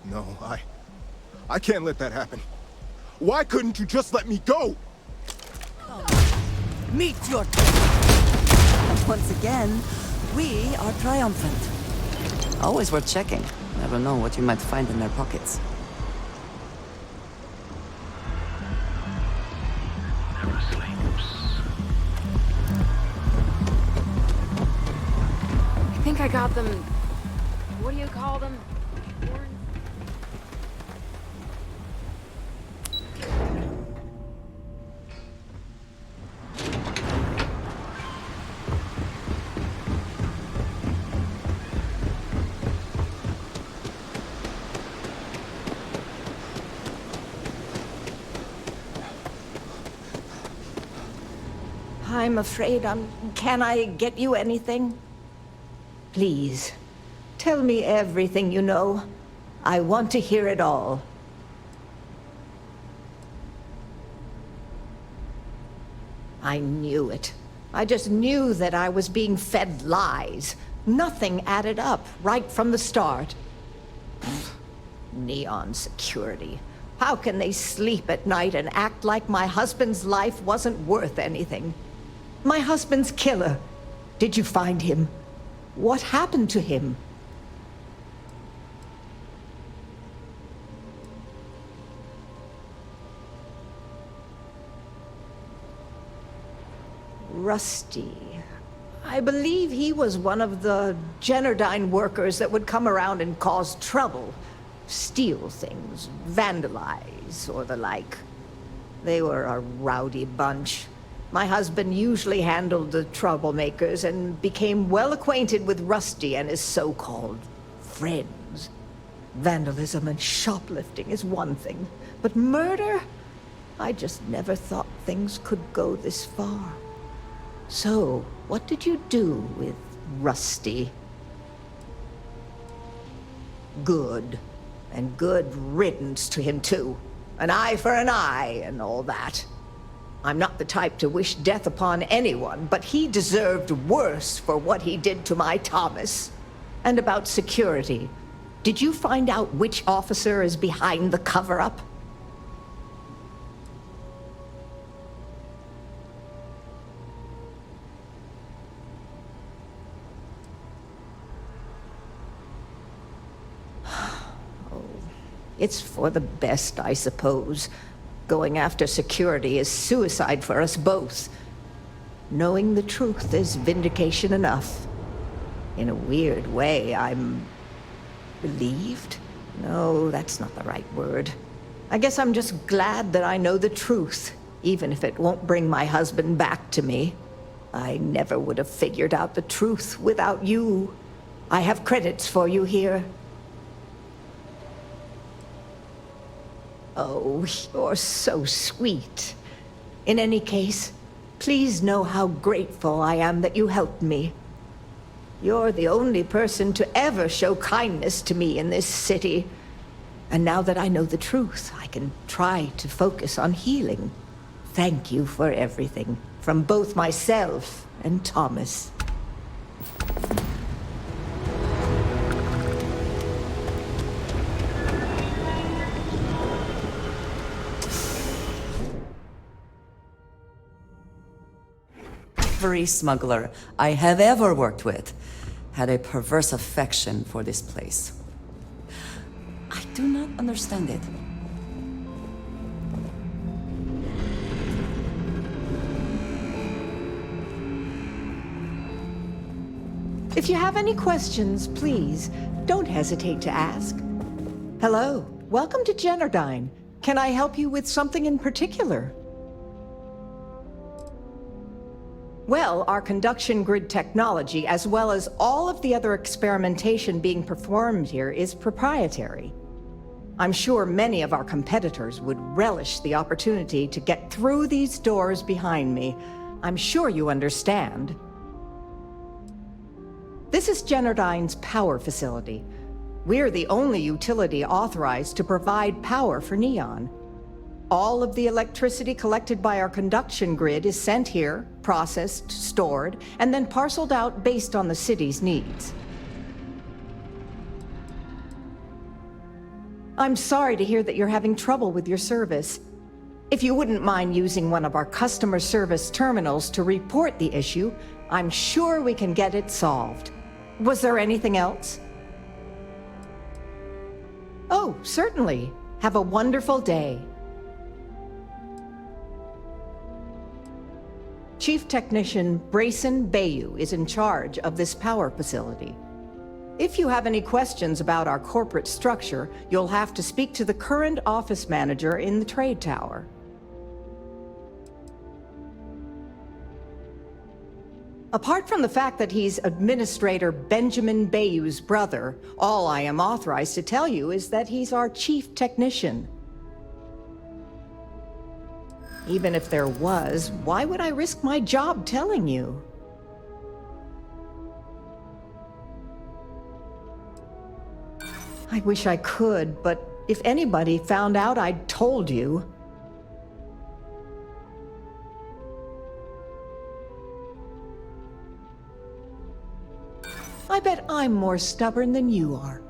No, I can't let that happen. Why couldn't you just let me go? Meet your... And once again, we are triumphant. Always worth checking. Never know what you might find in their pockets. Never sleeps. I think I got them... What do you call them? I'm afraid Can I get you anything? Please, tell me everything you know. I want to hear it all. I knew it. I just knew that I was being fed lies. Nothing added up right from the start. Neon security. How can they sleep at night and act like my husband's life wasn't worth anything? My husband's killer. Did you find him? What happened to him? Rusty. I believe he was one of the Generdyne workers that would come around and cause trouble. Steal things, vandalize, or the like. They were a rowdy bunch. My husband usually handled the troublemakers and became well acquainted with Rusty and his so-called friends. Vandalism and shoplifting is one thing, but murder? I just never thought things could go this far. So, what did you do with Rusty? Good. And good riddance to him, too. An eye for an eye and all that. I'm not the type to wish death upon anyone, but he deserved worse for what he did to my Thomas. And about security. Did you find out which officer is behind the cover-up? It's for the best, I suppose. Going after security is suicide for us both. Knowing the truth is vindication enough. In a weird way, I'm... relieved? No, that's not the right word. I guess I'm just glad that I know the truth, even if it won't bring my husband back to me. I never would have figured out the truth without you. I have credits for you here. Oh, you're so sweet. In any case, please know how grateful I am that you helped me. You're the only person to ever show kindness to me in this city. And now that I know the truth, I can try to focus on healing. Thank you for everything, from both myself and Thomas. Every smuggler I have ever worked with had a perverse affection for this place. I do not understand it. If you have any questions, please, don't hesitate to ask. Hello, welcome to Generdyne. Can I help you with something in particular? Well, our conduction grid technology, as well as all of the other experimentation being performed here, is proprietary. I'm sure many of our competitors would relish the opportunity to get through these doors behind me. I'm sure you understand. This is Generdyne's power facility. We're the only utility authorized to provide power for Neon. All of the electricity collected by our conduction grid is sent here, processed, stored, and then parceled out based on the city's needs. I'm sorry to hear that you're having trouble with your service. If you wouldn't mind using one of our customer service terminals to report the issue, I'm sure we can get it solved. Was there anything else? Oh, certainly. Have a wonderful day. Chief Technician Brayson Bayou is in charge of this power facility. If you have any questions about our corporate structure, you'll have to speak to the current office manager in the trade tower. Apart from the fact that he's Administrator Benjamin Bayou's brother, all I am authorized to tell you is that he's our Chief Technician. Even if there was, why would I risk my job telling you? I wish I could, but if anybody found out I'd told you... I bet I'm more stubborn than you are.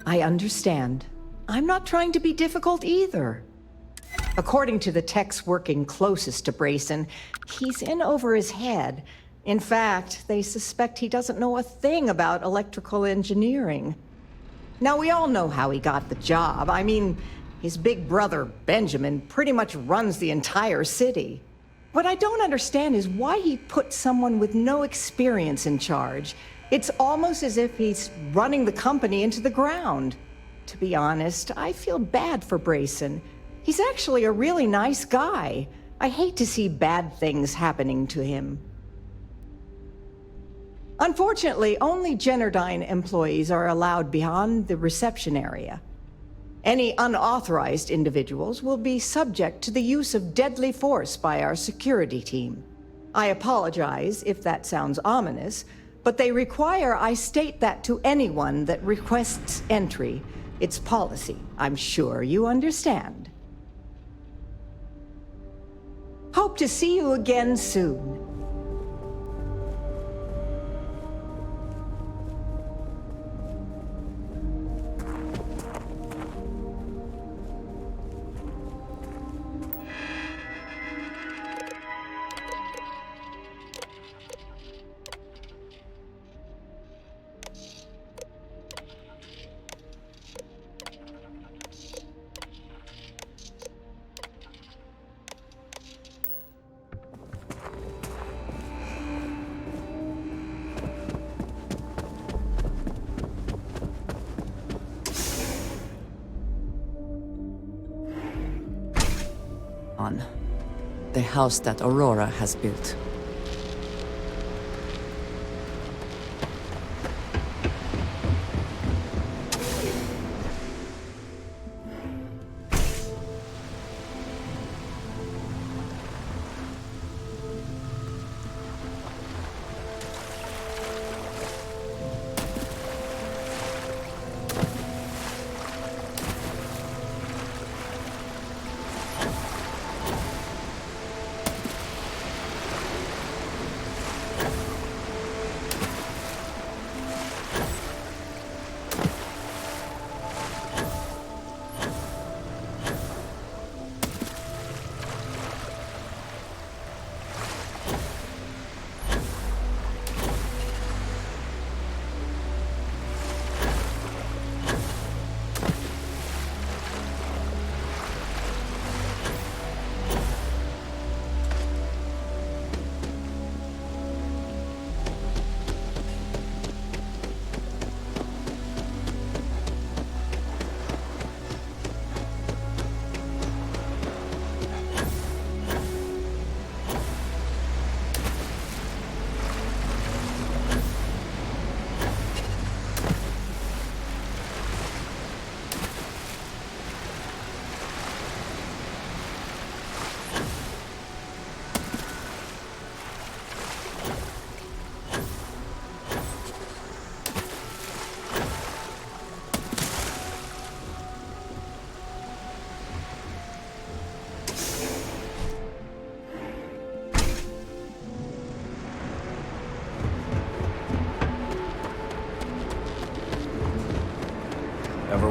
I understand. I'm not trying to be difficult either. According to the techs working closest to Brayson, he's in over his head. In fact, they suspect he doesn't know a thing about electrical engineering. Now, we all know how he got the job. I mean, his big brother, Benjamin, pretty much runs the entire city. What I don't understand is why he put someone with no experience in charge. It's almost as if he's running the company into the ground. To be honest, I feel bad for Brayson. He's actually a really nice guy. I hate to see bad things happening to him. Unfortunately, only Generdyne employees are allowed beyond the reception area. Any unauthorized individuals will be subject to the use of deadly force by our security team. I apologize if that sounds ominous, but they require I state that to anyone that requests entry. It's policy. I'm sure you understand. Hope to see you again soon. The house that Aurora has built.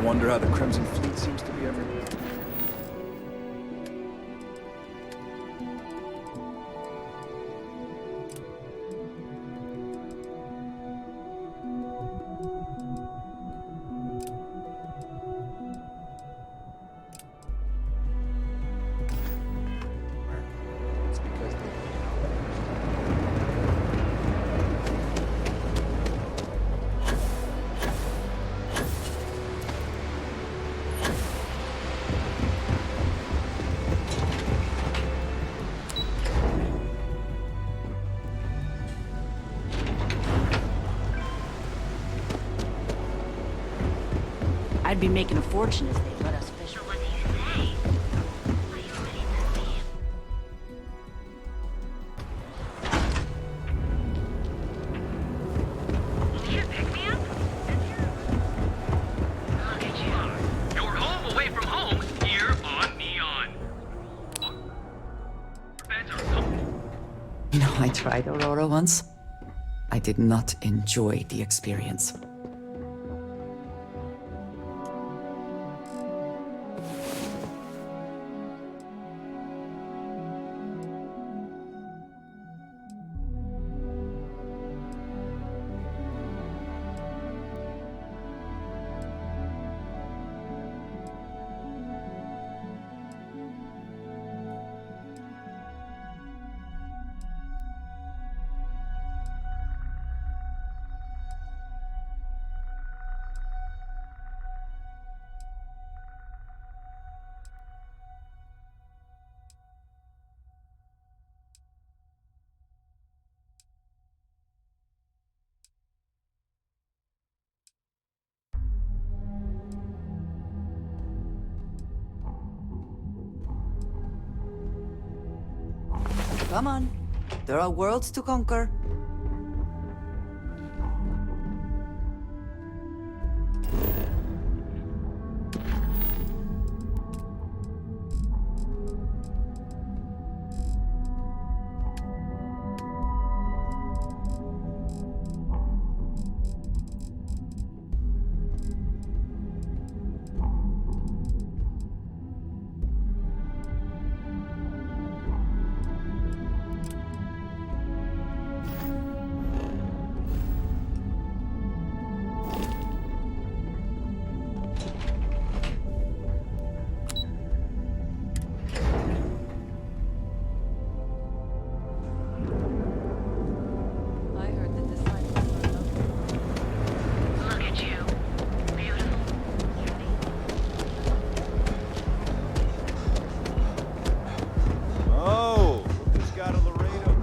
wonder how the Crimson Fleet seems to be everywhere. I'd be making a fortune if they let us fish. What do you say? Are you ready to leave? You should pick me up. Look at you. You're home away from home, here on Neon. Beds are comfortable. You know, I tried Aurora once. I did not enjoy the experience. Come on. There are worlds to conquer. Look at you. Beautiful. Oh, who's got a Laredo?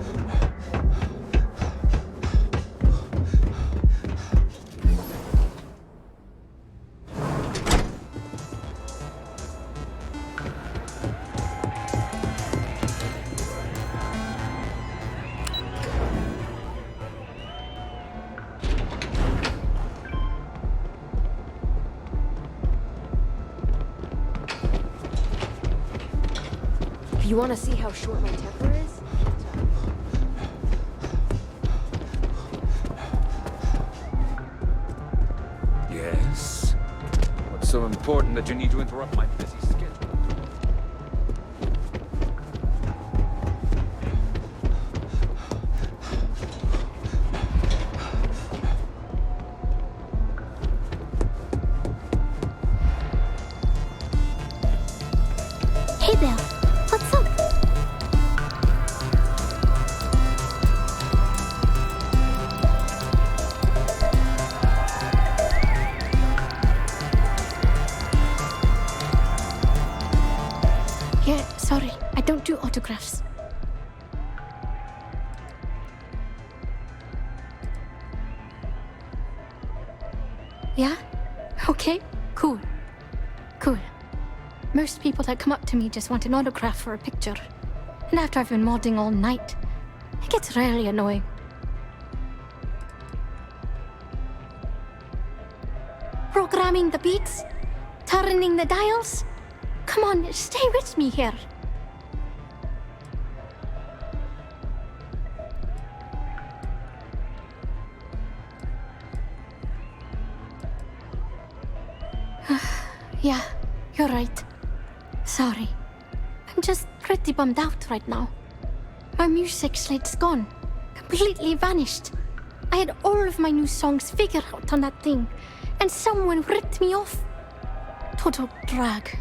You want to see how short my temper is? Yes? What's so important that you need to interrupt my busy schedule? Hey, Bill. What's up? Yeah, sorry. I don't do autographs. Yeah? Okay. Cool. Cool. Most people that come up to me just want an autograph for a picture. And after I've been modding all night, it gets really annoying. Programming the beats? Turning the dials? Come on, stay with me here. Yeah, you're right. Sorry. I'm just pretty bummed out right now. My music slate's gone. Completely vanished. I had all of my new songs figured out on that thing, and someone ripped me off. Total drag.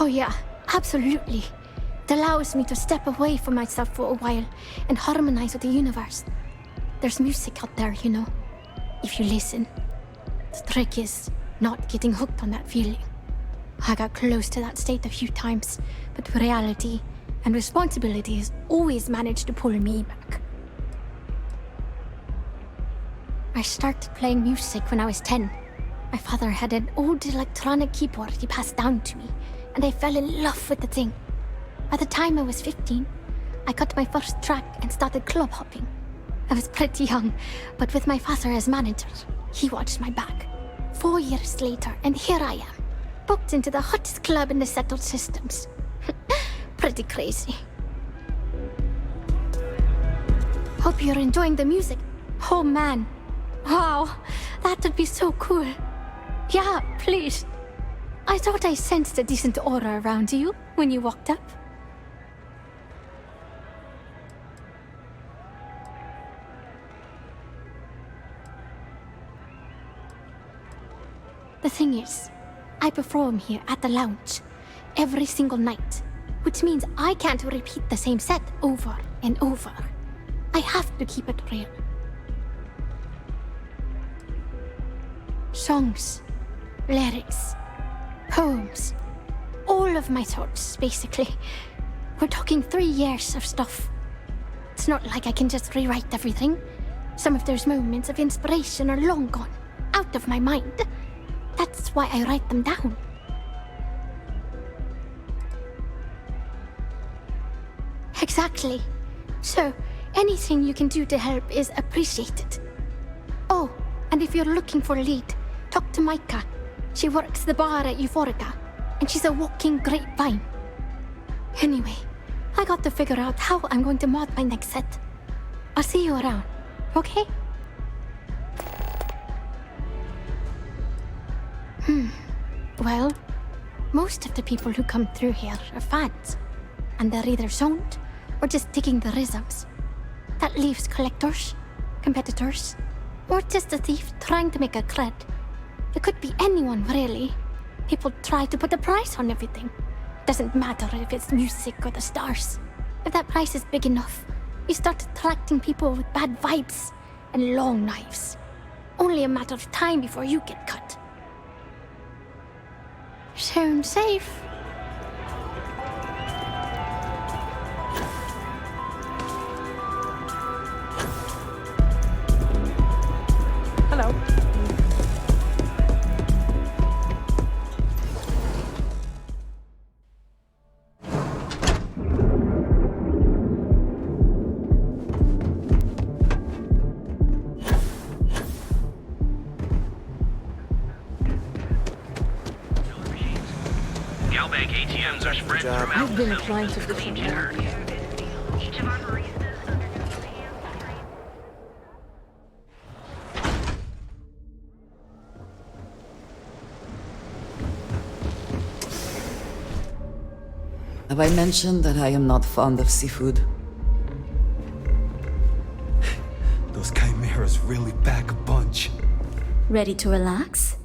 Oh yeah, absolutely. It allows me to step away from myself for a while and harmonize with the universe. There's music out there, you know, if you listen. The trick is not getting hooked on that feeling. I got close to that state a few times, but reality and responsibilities always managed to pull me back. I started playing music when I was 10. My father had an old electronic keyboard he passed down to me, and I fell in love with the thing. By the time I was 15, I got my first track and started club hopping. I was pretty young, but with my father as manager, he watched my back. 4 years later, and here I am, booked into the hottest club in the settled systems. Pretty crazy. Hope you're enjoying the music. Oh man. Wow, that would be so cool. Yeah, please. I thought I sensed a decent aura around you when you walked up. The thing is, I perform here at the lounge every single night, which means I can't repeat the same set over and over. I have to keep it real. Songs, lyrics, poems, all of my thoughts, basically. We're talking 3 years of stuff. It's not like I can just rewrite everything. Some of those moments of inspiration are long gone, out of my mind. That's why I write them down. Exactly. So, anything you can do to help is appreciated. Oh, and if you're looking for a lead, talk to Micah. She works the bar at Euphorica, and she's a walking grapevine. Anyway, I got to figure out how I'm going to mod my next set. I'll see you around, okay? Well, most of the people who come through here are fans, and they're either zoned or just digging the rhythms. That leaves collectors, competitors, or just a thief trying to make a cred. It could be anyone, really. People try to put a price on everything. Doesn't matter if it's music or the stars. If that price is big enough, you start attracting people with bad vibes and long knives. Only a matter of time before you get cut. Sound safe. Hello. Galbank ATMs are spread throughout I've been the applying to South different Ancient ones. Earth. Each of our baristas undergoes a hands training. Have I mentioned that I am not fond of seafood? Those chimeras really pack a punch. Ready to relax?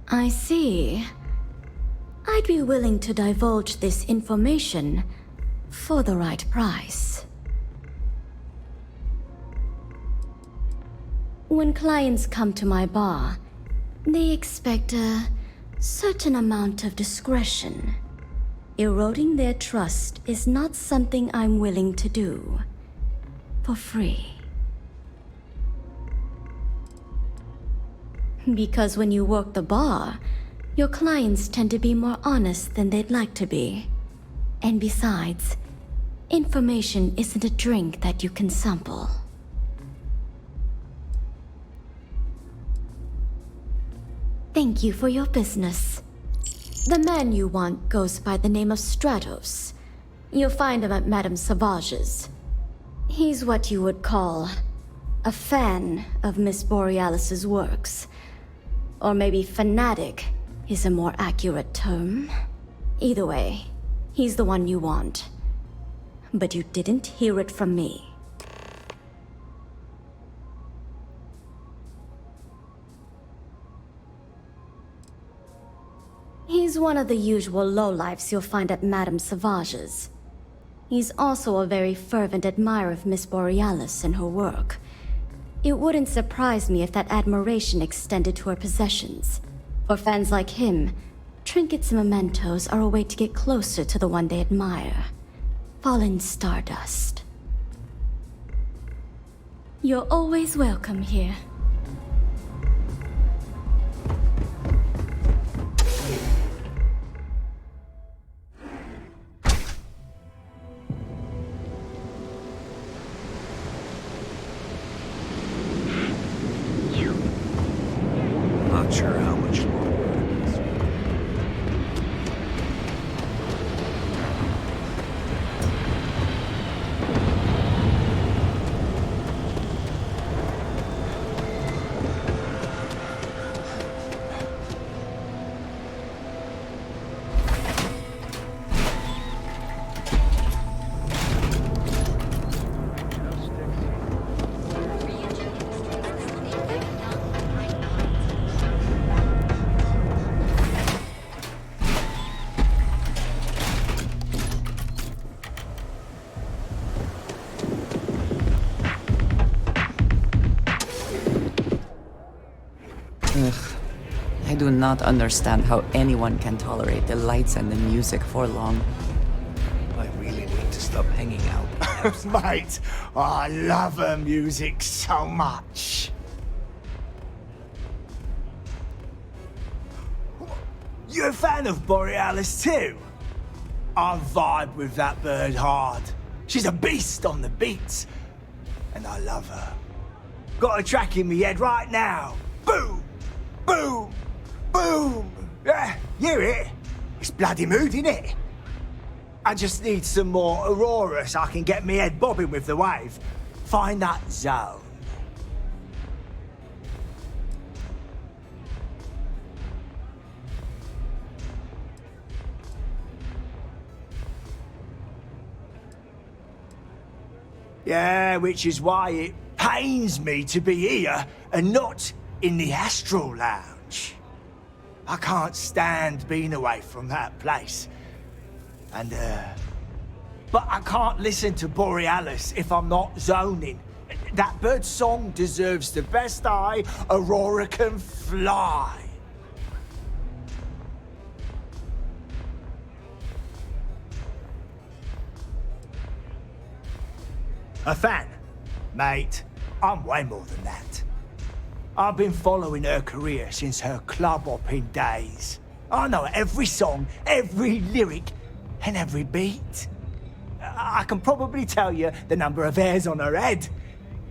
I see. I'd be willing to divulge this information for the right price. When clients come to my bar, they expect a certain amount of discretion. Eroding their trust is not something I'm willing to do for free. Because when you work the bar, your clients tend to be more honest than they'd like to be. And besides, information isn't a drink that you can sample. Thank you for your business. The man you want goes by the name of Stratos. You'll find him at Madame Savage's. He's what you would call a fan of Miss Borealis's works. Or maybe fanatic is a more accurate term. Either way, he's the one you want. But you didn't hear it from me. He's one of the usual lowlifes you'll find at Madame Savage's. He's also a very fervent admirer of Miss Borealis and her work. It wouldn't surprise me if that admiration extended to her possessions. For fans like him, trinkets and mementos are a way to get closer to the one they admire. Fallen stardust. You're always welcome here. Not sure how much longer. I do not understand how anyone can tolerate the lights and the music for long. I really need to stop hanging out. Mate, I love her music so much. You're a fan of Borealis too? I vibe with that bird hard. She's a beast on the beats, and I love her. Got a track in me head right now. Boom! Boom! Boom! Yeah, hear it? It's bloody mood, innit? I just need some more Aurora so I can get me head bobbing with the wave. Find that zone. Yeah, which is why it pains me to be here and not in the Astral Lounge. I can't stand being away from that place. And, but I can't listen to Borealis if I'm not zoning. That bird's song deserves the best eye Aurora can fly. A fan? Mate, I'm way more than that. I've been following her career since her club hopping days. I know every song, every lyric, and every beat. I can probably tell you the number of hairs on her head,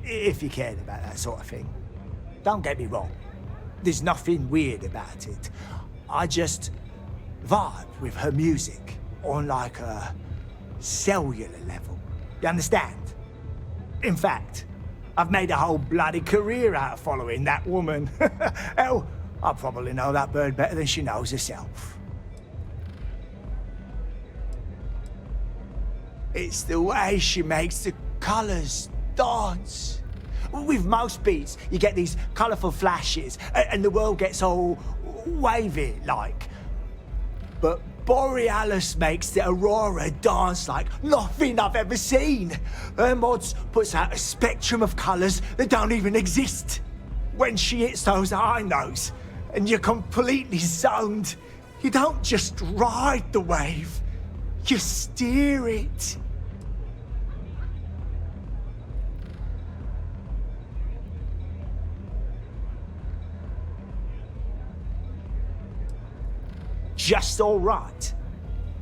if you cared about that sort of thing. Don't get me wrong, there's nothing weird about it. I just vibe with her music on like a cellular level. You understand? In fact, I've made a whole bloody career out of following that woman. Hell, I probably know that bird better than she knows herself. It's the way she makes the colours dance. With most beats, you get these colourful flashes, and the world gets all wavy like. But Borealis makes the Aurora dance like nothing I've ever seen. Her mods puts out a spectrum of colours that don't even exist. When she hits those high notes, and you're completely zoned, you don't just ride the wave, you steer it. Just all right.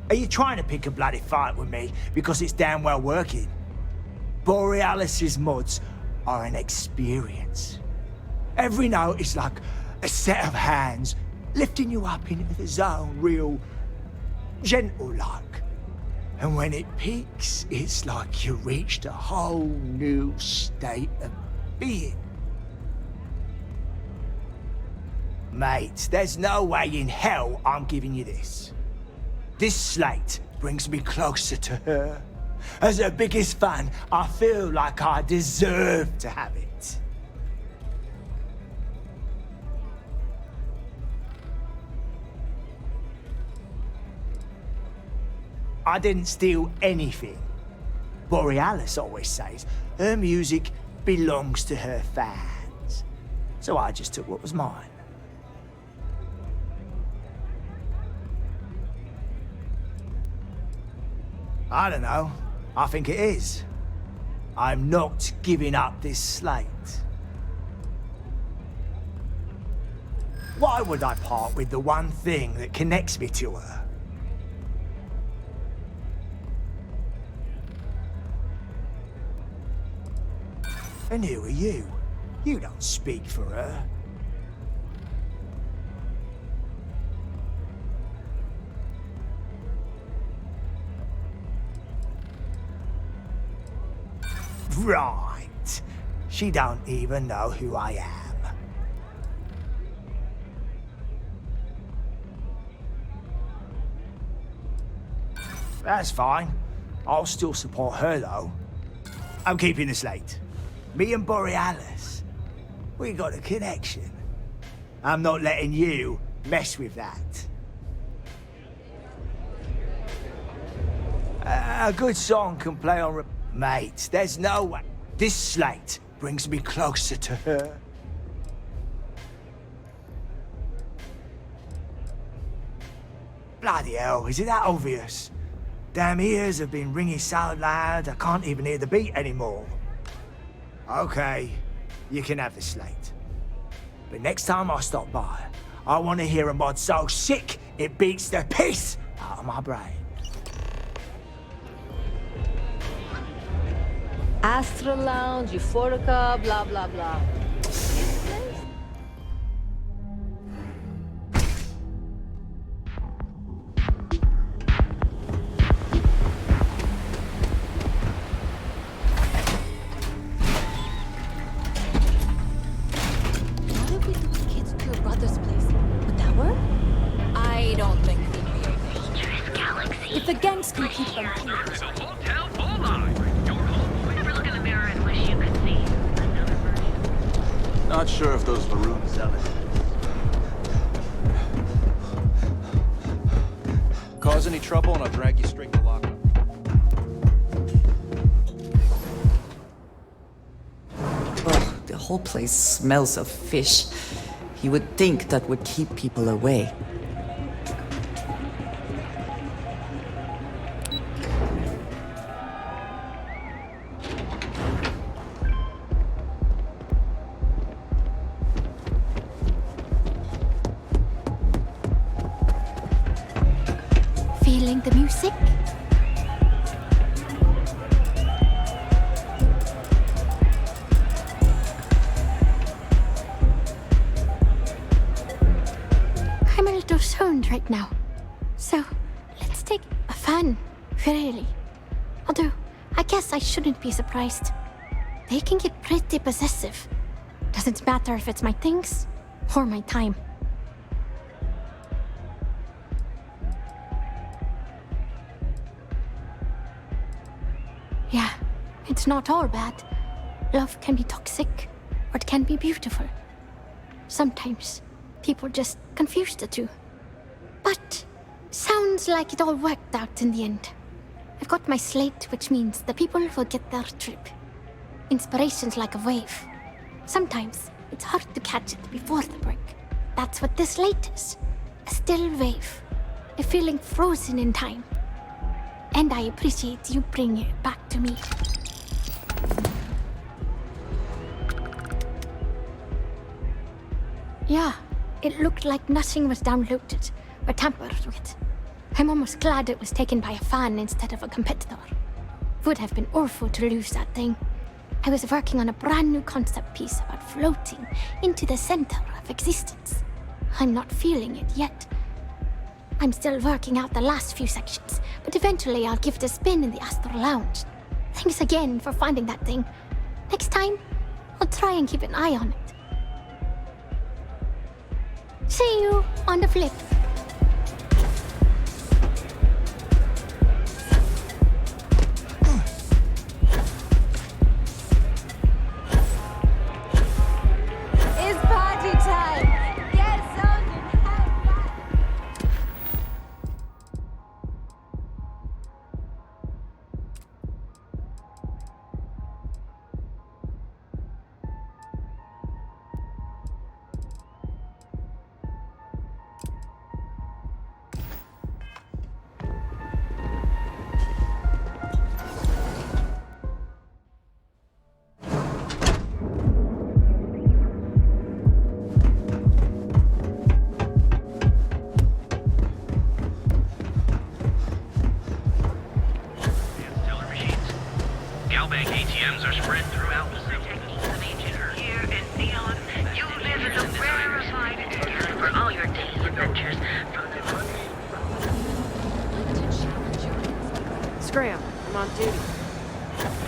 Are you trying to pick a bloody fight with me because it's damn well working? Borealis's mods are an experience. Every note is like a set of hands lifting you up into the zone real gentle like. And when it peaks, it's like you reached a whole new state of being. Mate, there's no way in hell I'm giving you this. This slate brings me closer to her. As her biggest fan, I feel like I deserve to have it. I didn't steal anything. Borealis always says her music belongs to her fans. So I just took what was mine. I don't know. I think it is. I'm not giving up this slate. Why would I part with the one thing that connects me to her? And who are you? You don't speak for her. Right. She don't even know who I am. That's fine. I'll still support her, though. I'm keeping the slate. Me and Borealis. We got a connection. I'm not letting you mess with that. A good song can play on... Mate, there's no way. This slate brings me closer to her. Bloody hell, is it that obvious? Damn ears have been ringing so loud I can't even hear the beat anymore. Okay, you can have the slate. But next time I stop by, I want to hear a mod so sick it beats the piss out of my brain. Astral Lounge, Euphorica, blah blah blah. What if we took the kids to your brother's place? Would that work? I don't think we'd be okay. If the gangs can keep them clean. Not sure if those maroons sell it. Cause any trouble and I'll drag you straight to lockup. Oh, the whole place smells of fish. You would think that would keep people away. Feeling the music? I'm a little stoned right now. So, let's take a fun, really. Although, I guess I shouldn't be surprised. They can get pretty possessive. Doesn't matter if it's my things or my time. Yeah, it's not all bad. Love can be toxic, or it can be beautiful. Sometimes, people just confuse the two. But, sounds like it all worked out in the end. I've got my slate, which means the people will get their trip. Inspiration's like a wave. Sometimes, it's hard to catch it before the break. That's what this slate is. A still wave. A feeling frozen in time. And I appreciate you bringing it back to me. Yeah, it looked like nothing was downloaded or tampered with. I'm almost glad it was taken by a fan instead of a competitor. Would have been awful to lose that thing. I was working on a brand new concept piece about floating into the center of existence. I'm not feeling it yet. I'm still working out the last few sections, but eventually I'll give it a spin in the Astral Lounge. Thanks again for finding that thing. Next time, I'll try and keep an eye on it. See you on the flip. It's party time! Get some and have fun! Galbank ATMs are spread throughout the techniques of ancient Earth. Here in Neon, you visit a rarefied experience for all your daily adventures from the Scram, I'm on duty.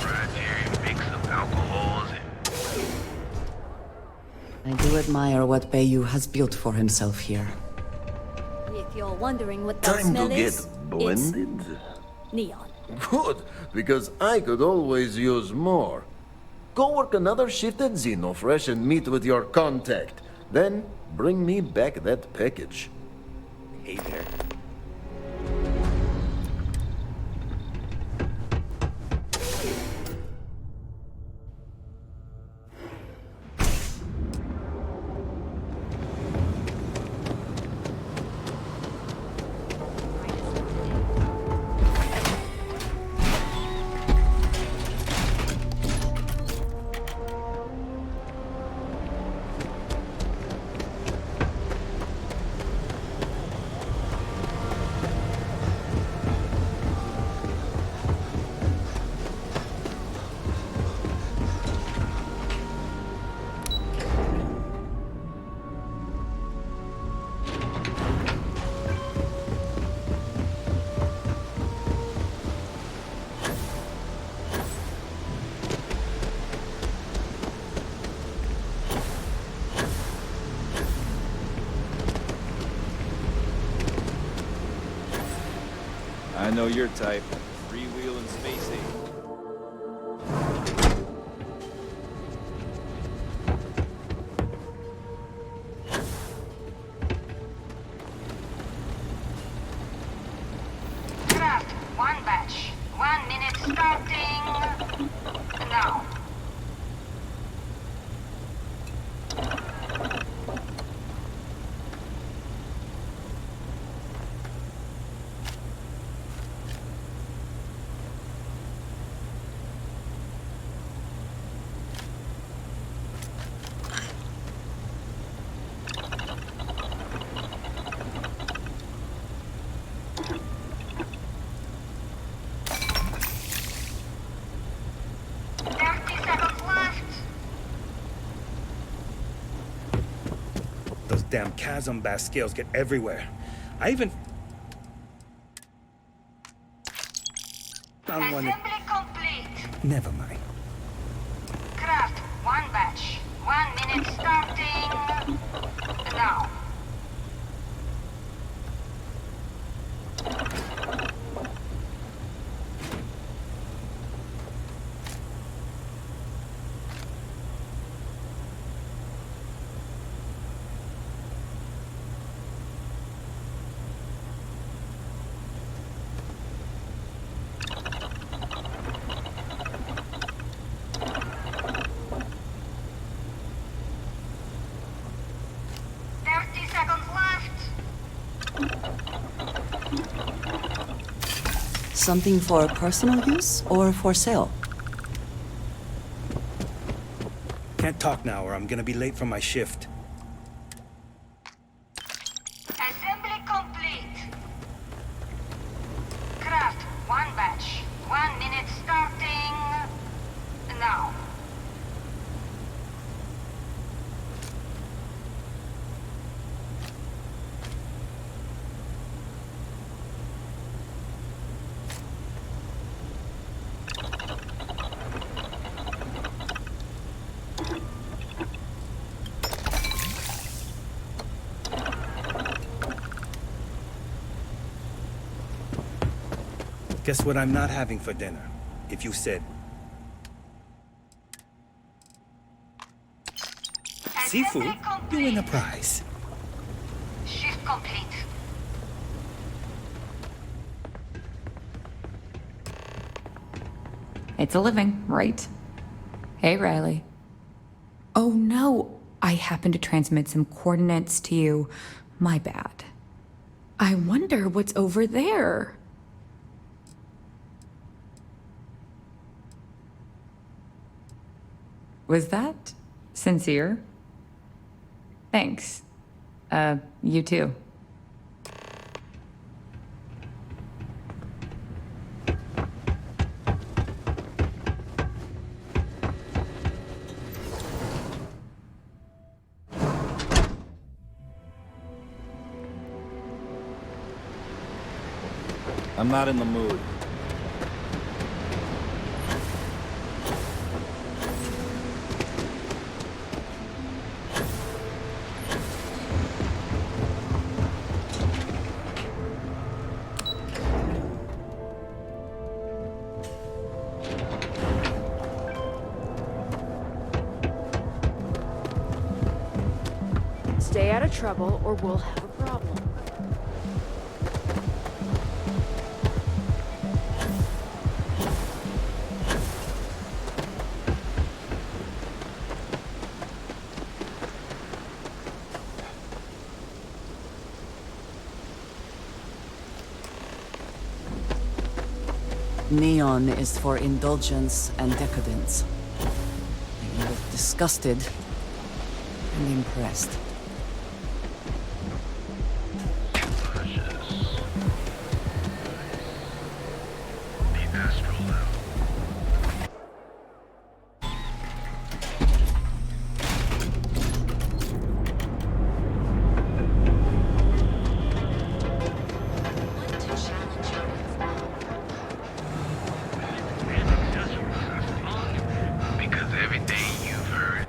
right here, mix of alcohols and I do admire what Bayou has built for himself here. If you're wondering what that Time smell to get is, blended? it's neon. Good, because I could always use more. Go work another shift at Xenofresh and meet with your contact. Then bring me back that package. Hey there. I know your type. Freewheeling spacey. Craft, one batch. 1 minute starting now. Those damn chasm bass scales get everywhere. I even found one that... Assembly complete. Never mind. Craft, one batch. 1 minute starting now. Something for personal use or for sale? Can't talk now or I'm gonna be late for my shift. Assembly complete. Craft, one batch. 1 minute starting now. Guess what I'm not having for dinner? If you said... seafood, you win a prize. Shift complete. It's a living, right? Hey, Riley. Oh no, I happened to transmit some coordinates to you. My bad. I wonder what's over there. Was that sincere? Thanks. You too. I'm not in the mood. Stay out of trouble or we'll have a problem. Neon is for indulgence and decadence. I am both disgusted and impressed. Because everything you've heard.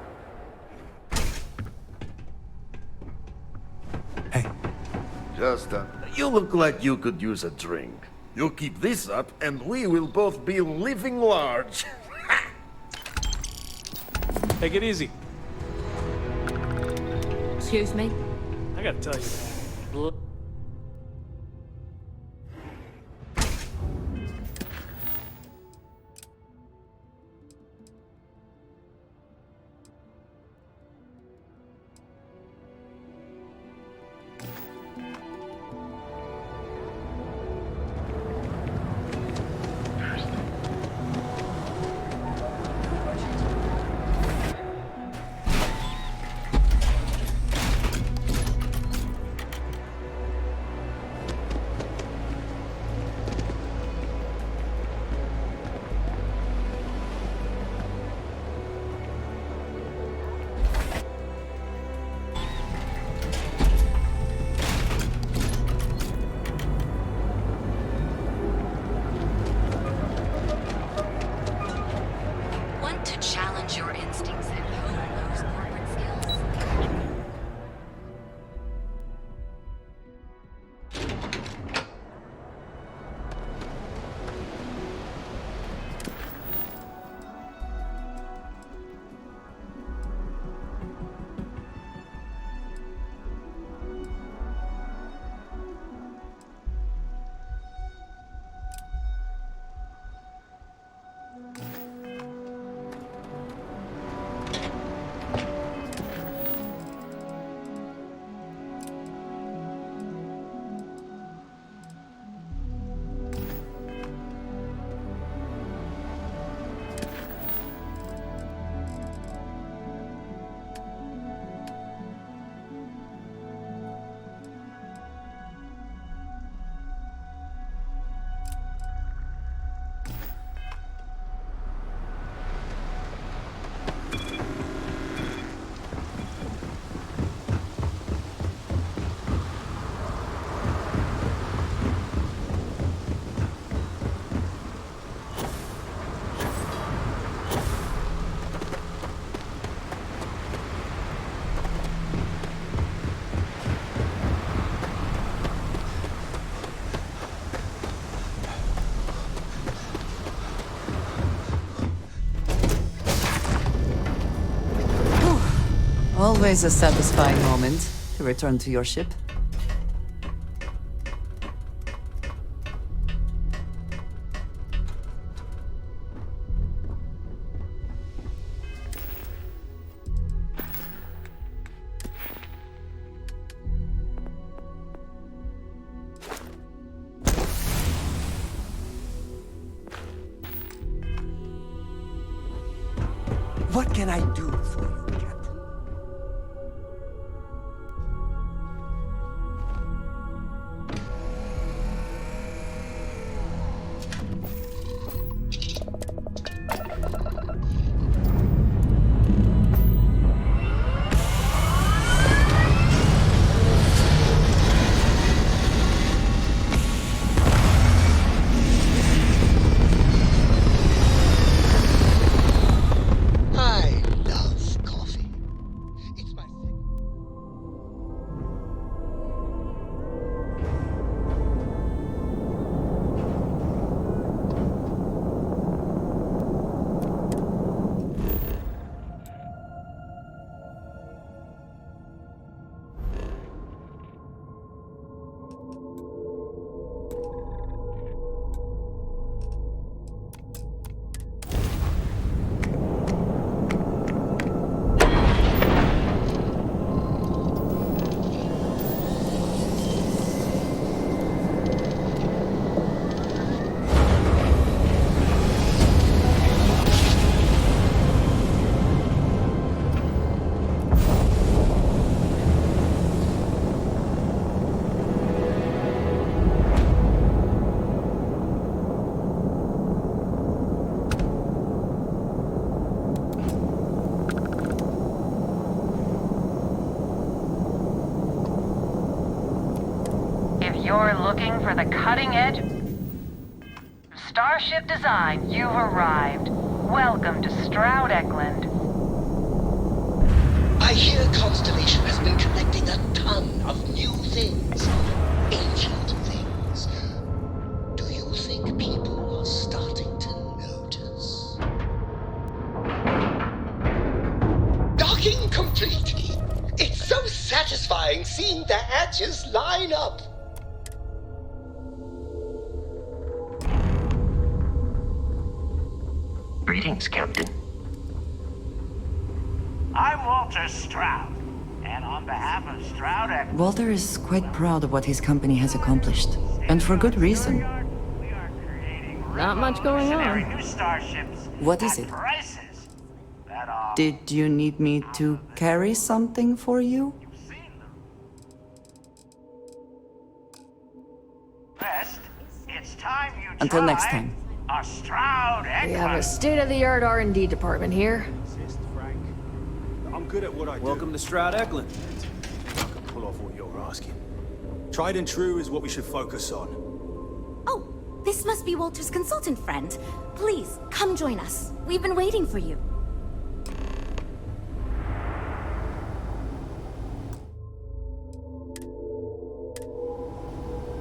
Justin, you look like you could use a drink. You keep this up, and we will both be living large. Take it easy. Excuse me? I gotta tell you. Always a satisfying moment to return to your ship. What can I do for you, Captain? You're looking for the cutting edge starship design. You've arrived. Welcome to Stroud Eklund. I hear Constellation has been collecting a ton of new things. Ancient things. Do you think people are starting to notice? Docking complete! It's so satisfying seeing the hatches line up. Greetings, Captain. I'm Walter Stroud, and on behalf of Stroud Eklund... Walter is quite proud of what his company has accomplished, and for good reason. Not much going on. New starships What is it? prices that are... Did you need me to carry something for you? Best, it's time you Until try next time. a Stroud Eklund. We have a state-of-the-art R&D department here. I'm good at what I do. Welcome to Stroud Eklund. I can pull off what you're asking. Tried and true is what we should focus on. Oh, this must be Walter's consultant friend. Please, come join us. We've been waiting for you.